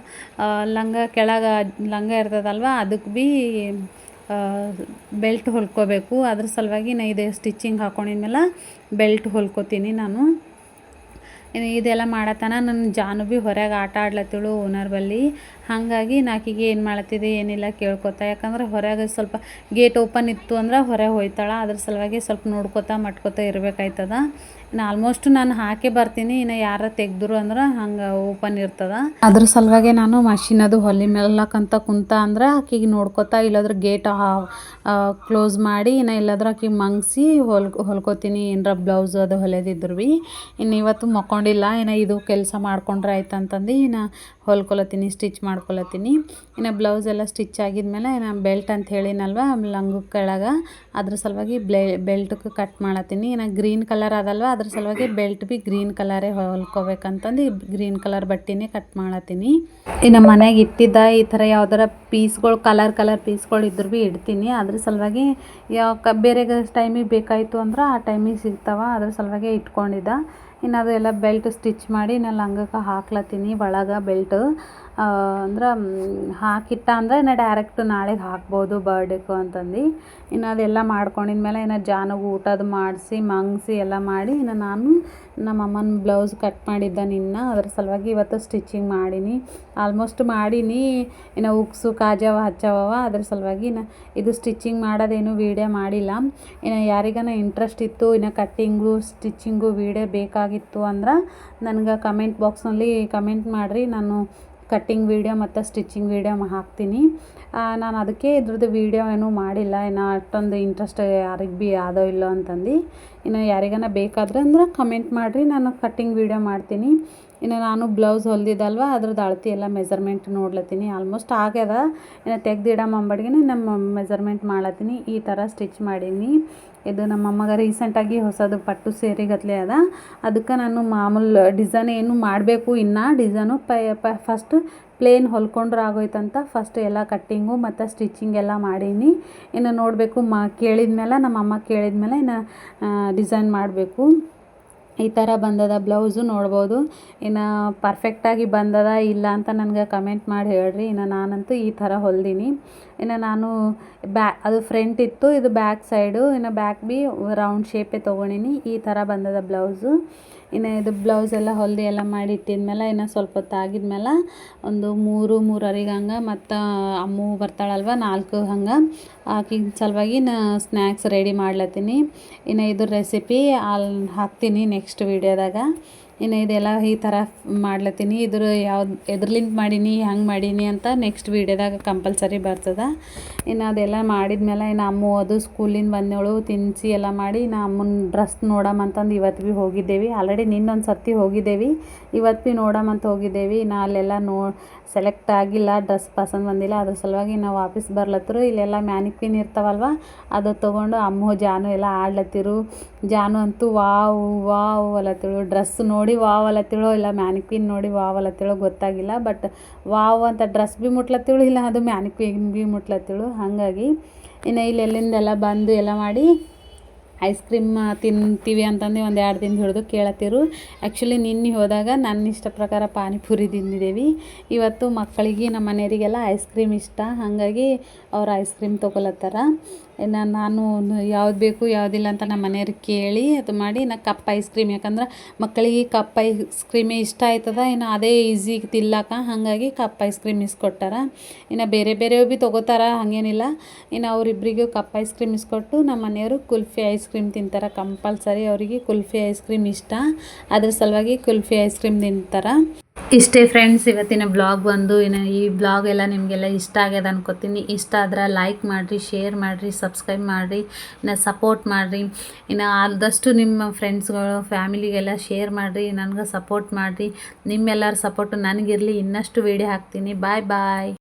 ಕೆಳಗೆ ಲಂಗ ಇರ್ತದಲ್ವ, ಅದಕ್ಕೆ ಭೀ ಬೆಲ್ಟ್ ಹೊಲ್ಕೋಬೇಕು. ಅದ್ರ ಸಲುವಾಗಿ ನಾ ಇದು ಸ್ಟಿಚಿಂಗ್ ಹಾಕೊಂಡಿದ್ಮೇಲೆ ಬೆಲ್ಟ್ ಹೊಲ್ಕೋತೀನಿ ನಾನು. ಇದೆಲ್ಲ ಮಾಡತನ ನನ್ನ ಜಾನು ಭೀ ಹೊರಗೆ ಆಟ ಆಡ್ಲತ್ತಿಳು ಓನರ್ ಬಲ್ಲಿ. ಹಾಗಾಗಿ ನಾಕಿಗೆ ಏನು ಮಾಡ್ಲತ್ತಿದೆ ಏನಿಲ್ಲ ಕೇಳ್ಕೊತಾ, ಯಾಕಂದ್ರೆ ಹೊರಗೆ ಸ್ವಲ್ಪ ಗೇಟ್ ಓಪನ್ ಇತ್ತು ಅಂದ್ರೆ ಹೊರಗೆ ಹೋಯ್ತಾಳೆ. ಅದ್ರ ಸಲುವಾಗಿ ಸ್ವಲ್ಪ ನೋಡ್ಕೊತಾ ಇರಬೇಕಾಯ್ತದ. ಇನ್ನು ಆಲ್ಮೋಸ್ಟ್ ನಾನು ಹಾಕೇ ಬರ್ತೀನಿ, ಇನ್ನು ಯಾರ ತೆಗ್ದ್ರು ಅಂದ್ರೆ ಹಂಗೆ ಓಪನ್ ಇರ್ತದೆ. ಅದ್ರ ಸಲುವಾಗಿ ನಾನು ಮಷಿನ್ ಅದು ಹೊಲಿ ಮೇಲಕ್ಕಂತ ಕುಂತ ಅಂದ್ರೆ ಆಕಿಗೆ ನೋಡ್ಕೊತಾ, ಇಲ್ಲಾದ್ರೆ ಗೇಟ್ ಕ್ಲೋಸ್ ಮಾಡಿ ಇನ್ನು ಇಲ್ಲಾದ್ರೆ ಆಕಿಗೆ ಮಂಗಿಸಿ ಹೊಲ್ಕೋತೀನಿ ಏನರ ಬ್ಲೌಸ್ ಅದು ಹೊಲಿದಿದ್ರು ಭೀ. ಇನ್ನು ಇವತ್ತು ಮಕ್ಕೊಂಡಿಲ್ಲ, ಇನ್ನು ಇದು ಕೆಲಸ ಮಾಡ್ಕೊಂಡ್ರೆ ಆಯ್ತು ಅಂತಂದು ಇನ್ನು ಹೊಲ್ಕೊಳತ್ತೀನಿ, ಸ್ಟಿಚ್ ಮಾಡ್ಕೊಳತ್ತೀನಿ. ಇನ್ನು ಬ್ಲೌಸ್ ಎಲ್ಲ ಸ್ಟಿಚ್ ಆಗಿದ್ಮೇಲೆ ಇನ್ನು ಬೆಲ್ಟ್ ಅಂತ ಹೇಳಿನಲ್ವ ಲಂಗು ಕೆಳಗೆ, ಅದ್ರ ಸಲುವಾಗಿ ಬೆಲ್ಟ್ಗೆ ಕಟ್ ಮಾಡತ್ತೀನಿ. ಇನ್ನು ಗ್ರೀನ್ ಕಲರ್ ಅದಲ್ವ, ಅದ್ರ ಸಲುವಾಗಿ ಬೆಲ್ಟ್ ಭೀ ಗ್ರೀನ್ ಕಲರೇ ಹೊಲ್ಕೋಬೇಕಂತಂದು ಗ್ರೀನ್ ಕಲರ್ ಬಟ್ಟೆನೇ ಕಟ್ ಮಾಡತ್ತೀನಿ. ಇನ್ನು ಮನೆಗೆ ಇಟ್ಟಿದ್ದ ಈ ಥರ ಯಾವ್ದಾರ ಪೀಸ್ಗಳು ಕಲರ್ ಪೀಸ್ಗಳು ಇದ್ರು ಭೀ ಇಡ್ತೀನಿ. ಅದ್ರ ಸಲುವಾಗಿ ಬೇರೆ ಟೈಮಿಗೆ ಬೇಕಾಯಿತು ಅಂದ್ರೆ ಆ ಟೈಮಿಗೆ ಸಿಗ್ತಾವ, ಅದ್ರ ಸಲುವಾಗಿ ಇಟ್ಕೊಂಡಿದ್ದ. ಇನ್ನು ಅದು ಎಲ್ಲ ಬೆಲ್ಟ್ ಸ್ಟಿಚ್ ಮಾಡಿ ನಾನು ಲಂಗಕ್ಕೆ ಹಾಕ್ಲತ್ತೀನಿ ಒಳಗೆ ಬೆಲ್ಟು. ಅಂದ್ರೆ ಹಾಕಿಟ್ಟ ಅಂದ್ರೆ ಇನ್ನು ಡೈರೆಕ್ಟ್ ನಾಳೆಗೆ ಹಾಕ್ಬೋದು ಬರ್ಡೇಕು ಅಂತಂದು. ಇನ್ನು ಅದೆಲ್ಲ ಮಾಡ್ಕೊಂಡಿದ್ಮೇಲೆ ಇನ್ನು ಜಾನುಗೆ ಊಟದ ಮಾಡಿಸಿ ಮಂಗಿಸಿ ಎಲ್ಲ ಮಾಡಿ ಇನ್ನು ನಾನು ನಮ್ಮ ಅಮ್ಮನ ಬ್ಲೌಸ್ ಕಟ್ ಮಾಡಿದ್ದ ಅದ್ರ ಸಲುವಾಗಿ ಇವತ್ತು ಸ್ಟಿಚಿಂಗ್ ಮಾಡೀನಿ. ಆಲ್ಮೋಸ್ಟ್ ಮಾಡೀನಿ, ಇನ್ನು ಉಕ್ಸು ಕಾಜವ ಹಚ್ಚವ. ಅದ್ರ ಸಲುವಾಗಿ ಇನ್ನು ಇದು ಸ್ಟಿಚಿಂಗ್ ಮಾಡೋದೇನು ವೀಡಿಯೋ ಮಾಡಿಲ್ಲ. ಇನ್ನು ಯಾರಿಗಾನ ಇಂಟ್ರೆಸ್ಟ್ ಇತ್ತು ಇನ್ನು ಕಟ್ಟಿಂಗು ಸ್ಟಿಚಿಂಗು ವೀಡಿಯೋ ಬೇಕಾಗಿತ್ತು ಅಂದ್ರೆ ನನಗೆ ಕಮೆಂಟ್ ಬಾಕ್ಸ್ನಲ್ಲಿ ಕಮೆಂಟ್ ಮಾಡಿರಿ, ನಾನು ಕಟ್ಟಿಂಗ್ ವೀಡಿಯೋ ಮತ್ತು ಸ್ಟಿಚಿಂಗ್ ವೀಡಿಯೋ ಹಾಕ್ತೀನಿ. ನಾನು ಅದಕ್ಕೆ ಇದ್ರದ್ದು ವೀಡಿಯೋ ಏನೂ ಮಾಡಿಲ್ಲ, ಇನ್ನು ಅಷ್ಟೊಂದು ಇಂಟ್ರೆಸ್ಟ್ ಯಾರಿಗೆ ಭೀ ಯಾವುದೋ ಇಲ್ಲೋ ಅಂತಂದು. ಇನ್ನು ಯಾರಿಗಾನ ಬೇಕಾದ್ರೆ ಅಂದ್ರೆ ಕಮೆಂಟ್ ಮಾಡಿರಿ, ನಾನು ಕಟ್ಟಿಂಗ್ ವೀಡಿಯೋ ಮಾಡ್ತೀನಿ. ಇನ್ನು ನಾನು ಬ್ಲೌಸ್ ಹೊಲ್ದಿದ್ದಲ್ವ ಅದ್ರದ್ದು ಅಳತೆ ಎಲ್ಲ ಮೆಜರ್ಮೆಂಟ್ ನೋಡ್ಲತ್ತೀನಿ. ಆಲ್ಮೋಸ್ಟ್ ಆಗ್ಯದ, ಇನ್ನು ತೆಗ್ದಿಡೋ ನಮ್ಮ ಮೆಜರ್ಮೆಂಟ್ ಮಾಡ್ಲತ್ತೀನಿ. ಈ ಥರ ಸ್ಟಿಚ್ ಮಾಡೀನಿ. ಇದು ನಮ್ಮ ಅಮ್ಮಗ ರೀಸೆಂಟಾಗಿ ಹೊಸದು ಪಟ್ಟು ಸೇರಿಗತ್ಲೆ ಅದ, ಅದಕ್ಕೆ ನಾನು ಮಾಮೂಲು ಡಿಸೈನ್ ಏನು ಮಾಡಬೇಕು. ಇನ್ನು ಡಿಸೈನು ಫಸ್ಟ್ ಪ್ಲೇನ್ ಹೊಲ್ಕೊಂಡ್ರೆ ಆಗೋಯ್ತಂತ ಫಸ್ಟ್ ಎಲ್ಲ ಕಟ್ಟಿಂಗು ಮತ್ತು ಸ್ಟಿಚಿಂಗ್ ಎಲ್ಲ ಮಾಡೀನಿ. ಇನ್ನು ನೋಡಬೇಕು ಕೇಳಿದ್ಮೇಲೆ ನಮ್ಮ ಅಮ್ಮ ಕೇಳಿದ್ಮೇಲೆ ಇನ್ನು ಡಿಸೈನ್ ಮಾಡಬೇಕು. ಈ ಥರ ಬಂದದ ಬ್ಲೌಸು ನೋಡ್ಬೋದು. ಇನ್ನು ಪರ್ಫೆಕ್ಟಾಗಿ ಬಂದದ ಇಲ್ಲ ಅಂತ ನನಗೆ ಕಮೆಂಟ್ ಮಾಡಿ ಹೇಳ್ರಿ. ಇನ್ನು ನಾನಂತೂ ಈ ಥರ ಹೊಲ್ದೀನಿ. ಇನ್ನು ನಾನು ಅದು ಫ್ರಂಟ್ ಇತ್ತು, ಇದು ಬ್ಯಾಕ್ ಸೈಡು. ಇನ್ನು ಬ್ಯಾಕ್ ಭೀ ರೌಂಡ್ ಶೇಪೇ ತೊಗೊಂಡಿನಿ. ಈ ಥರ ಬಂದದ ಬ್ಲೌಸು. ಇನ್ನು ಇದು ಬ್ಲೌಸ್ ಎಲ್ಲ ಹೊಲ್ದು ಎಲ್ಲ ಮಾಡಿ ಇಟ್ಟಿದ್ಮೇಲೆ ಇನ್ನು ಸ್ವಲ್ಪ ಹೊತ್ತಾಗಿದ್ಮೇಲೆ ಒಂದು 3:30 ಹಂಗೆ ಮತ್ತು ಅಮ್ಮು ಬರ್ತಾಳಲ್ವ 4 ಹಂಗೆ, ಆಕಿನ ಸಲುವಾಗಿ ನಾ ಸ್ನ್ಯಾಕ್ಸ್ ರೆಡಿ ಮಾಡ್ಲತ್ತೀನಿ. ಇನ್ನು ಇದ್ರ ರೆಸಿಪಿ ಅಲ್ಲಿ ಹಾಕ್ತೀನಿ ನೆಕ್ಸ್ಟ್ ವೀಡಿಯೋದಾಗ. ಇನ್ನು ಇದೆಲ್ಲ ಈ ಥರ ಮಾಡ್ಲತ್ತೀನಿ. ಎದ್ರಲಿಂದ ಮಾಡೀನಿ ಹೆಂಗೆ ಮಾಡೀನಿ ಅಂತ ನೆಕ್ಸ್ಟ್ ವೀಡಿಯೋದಾಗ ಕಂಪಲ್ಸರಿ ಬರ್ತದೆ. ಇನ್ನು ಅದೆಲ್ಲ ಮಾಡಿದ್ಮೇಲೆ ಇನ್ನು ಅಮ್ಮು ಅದು ಸ್ಕೂಲಿಂದ ಬಂದವಳು ತಿನ್ನಿಸಿ ಎಲ್ಲ ಮಾಡಿ ನಾ ಅಮ್ಮನ ಡ್ರೆಸ್ ನೋಡಮಂತಂದು ಇವತ್ತು ಭೀ ಹೋಗಿದ್ದೇವೆ. ಆಲ್ರೆಡಿ ನಿನ್ನೊಂದು ಸರ್ತಿ ಹೋಗಿದ್ದೇವೆ, ಇವತ್ತು ಭೀ ನೋಡಮಂತ ಹೋಗಿದ್ದೇವೆ. ಇನ್ನು ಅಲ್ಲೆಲ್ಲ ಸೆಲೆಕ್ಟ್ ಆಗಿಲ್ಲ, ಡ್ರೆಸ್ ಪಸಂದ್ ಬಂದಿಲ್ಲ. ಅದ್ರ ಸಲುವಾಗಿ ನಾವು ವಾಪಸ್ ಬರ್ಲತ್ತರು. ಇಲ್ಲೆಲ್ಲ ಮ್ಯಾನಿಕ್ವಿನ್ ಇರ್ತಾವಲ್ವ ಅದು ತೊಗೊಂಡು ಅಮ್ಮು ಜಾನು ಎಲ್ಲ ಆಡ್ಲತ್ತಿರು. ಜಾನು ಅಂತೂ ವಾವ್ ಅಲ್ಲತ್ತಿರು, ಡ್ರೆಸ್ ನೋಡಿ ನೋಡಿ ವಾವ್ ಅಲತ್ತಿಳೋ ಇಲ್ಲ ಮ್ಯಾನಿಕ್ವಿನ್ ನೋಡಿ ವಾವ್ ಅಲತ್ತಿಳೋ ಗೊತ್ತಾಗಿಲ್ಲ. ಬಟ್ ವಾವ್ ಅಂತ ಡ್ರೆಸ್ ಭೀ ಮುಟ್ಲತ್ತಿಳು, ಇಲ್ಲ ಅದು ಮ್ಯಾನಿಕ್ವಿನ್ ಭೀ ಮುಟ್ಲತ್ತಿಳು. ಹಾಗಾಗಿ ಇನ್ನು ಇಲ್ಲಿ ಎಲ್ಲಿಂದೆಲ್ಲ ಬಂದು ಎಲ್ಲ ಮಾಡಿ ಐಸ್ ಕ್ರೀಮ್ ತಿಂತೀವಿ ಅಂತಂದು ಒಂದು 2 ದಿನ ಹಿಡಿದು ಕೇಳತ್ತಿರು. ಆ್ಯಕ್ಚುಲಿ ನಿನ್ನೆ ಹೋದಾಗ ನನ್ನ ಇಷ್ಟ ಪ್ರಕಾರ ಪಾನಿಪುರಿ ತಿಂದಿದ್ದೇವೆ. ಇವತ್ತು ಮಕ್ಕಳಿಗೆ ನಮ್ಮ ಮನೆಯವರಿಗೆಲ್ಲ ಐಸ್ ಕ್ರೀಮ್ ಇಷ್ಟ, ಹಾಗಾಗಿ ಅವ್ರು ಐಸ್ ಕ್ರೀಮ್ ತೊಗೊಲತ್ತಾರ. ಇನ್ನು ನಾನು ಯಾವ್ದು ಬೇಕು ಯಾವುದಿಲ್ಲ ಅಂತ ನಮ್ಮ ಮನೆಯವ್ರಿಗೆ ಕೇಳಿ ಅದು ಮಾಡಿ ನಾ ಕಪ್ ಐಸ್ ಕ್ರೀಮ್, ಯಾಕಂದ್ರೆ ಮಕ್ಕಳಿಗೆ ಕಪ್ ಐಸ್ ಕ್ರೀಮೇ ಇಷ್ಟ ಆಯ್ತದ, ಇನ್ನು ಅದೇ ಈಸಿ ತಿಲ್ಲಕ, ಹಾಗಾಗಿ ಕಪ್ ಐಸ್ ಕ್ರೀಮ್ ಇಸ್ಕೊಟ್ಟಾರ. ಇನ್ನು ಬೇರೆ ಬೇರೆಯವು ಭೀ ತೊಗೋತಾರ, ಹಾಗೇನಿಲ್ಲ. ಇನ್ನು ಅವರಿಬ್ಬರಿಗೂ ಕಪ್ ಐಸ್ ಕ್ರೀಮ್ ಇಸ್ಕೊಟ್ಟು ನಮ್ಮ ಮನೆಯವರು ಕುಲ್ಫಿ ಐಸ್ ಕ್ರೀಮ್ ತಿಂತಾರೆ ಕಂಪಲ್ಸರಿ. ಅವರಿಗೆ ಕುಲ್ಫಿ ಐಸ್ ಕ್ರೀಮ್ ಇಷ್ಟ, ಅದ್ರ ಸಲುವಾಗಿ ಕುಲ್ಫಿ ಐಸ್ ಕ್ರೀಮ್ ತಿಂತಾರೆ. ಇಷ್ಟೇ ಫ್ರೆಂಡ್ಸ್ ಇವತ್ತಿನ ಬ್ಲಾಗ್ ಬಂದು. ಇನ್ನು ಈ ಬ್ಲಾಗ್ ಎಲ್ಲ ನಿಮಗೆಲ್ಲ ಇಷ್ಟ ಆಗ್ಯದ ಅನ್ಕೋತೀನಿ. ಇಷ್ಟ ಆದ್ರೆ ಲೈಕ್ ಮಾಡಿರಿ, ಶೇರ್ ಮಾಡಿರಿ, ಸಬ್ಸ್ಕ್ರೈಬ್ ಮಾಡಿರಿ, ಇನ್ನು ಸಪೋರ್ಟ್ ಮಾಡಿರಿ. ಇನ್ನು ಆದಷ್ಟು ನಿಮ್ಮ ಫ್ರೆಂಡ್ಸ್ಗಳು ಫ್ಯಾಮಿಲಿಗೆಲ್ಲ ಶೇರ್ ಮಾಡಿರಿ, ನನಗೆ ಸಪೋರ್ಟ್ ಮಾಡಿರಿ. ನಿಮ್ಮೆಲ್ಲರ ಸಪೋರ್ಟು ನನಗಿರಲಿ, ಇನ್ನಷ್ಟು ವೀಡಿಯೋ ಹಾಕ್ತೀನಿ. ಬಾಯ್ ಬಾಯ್.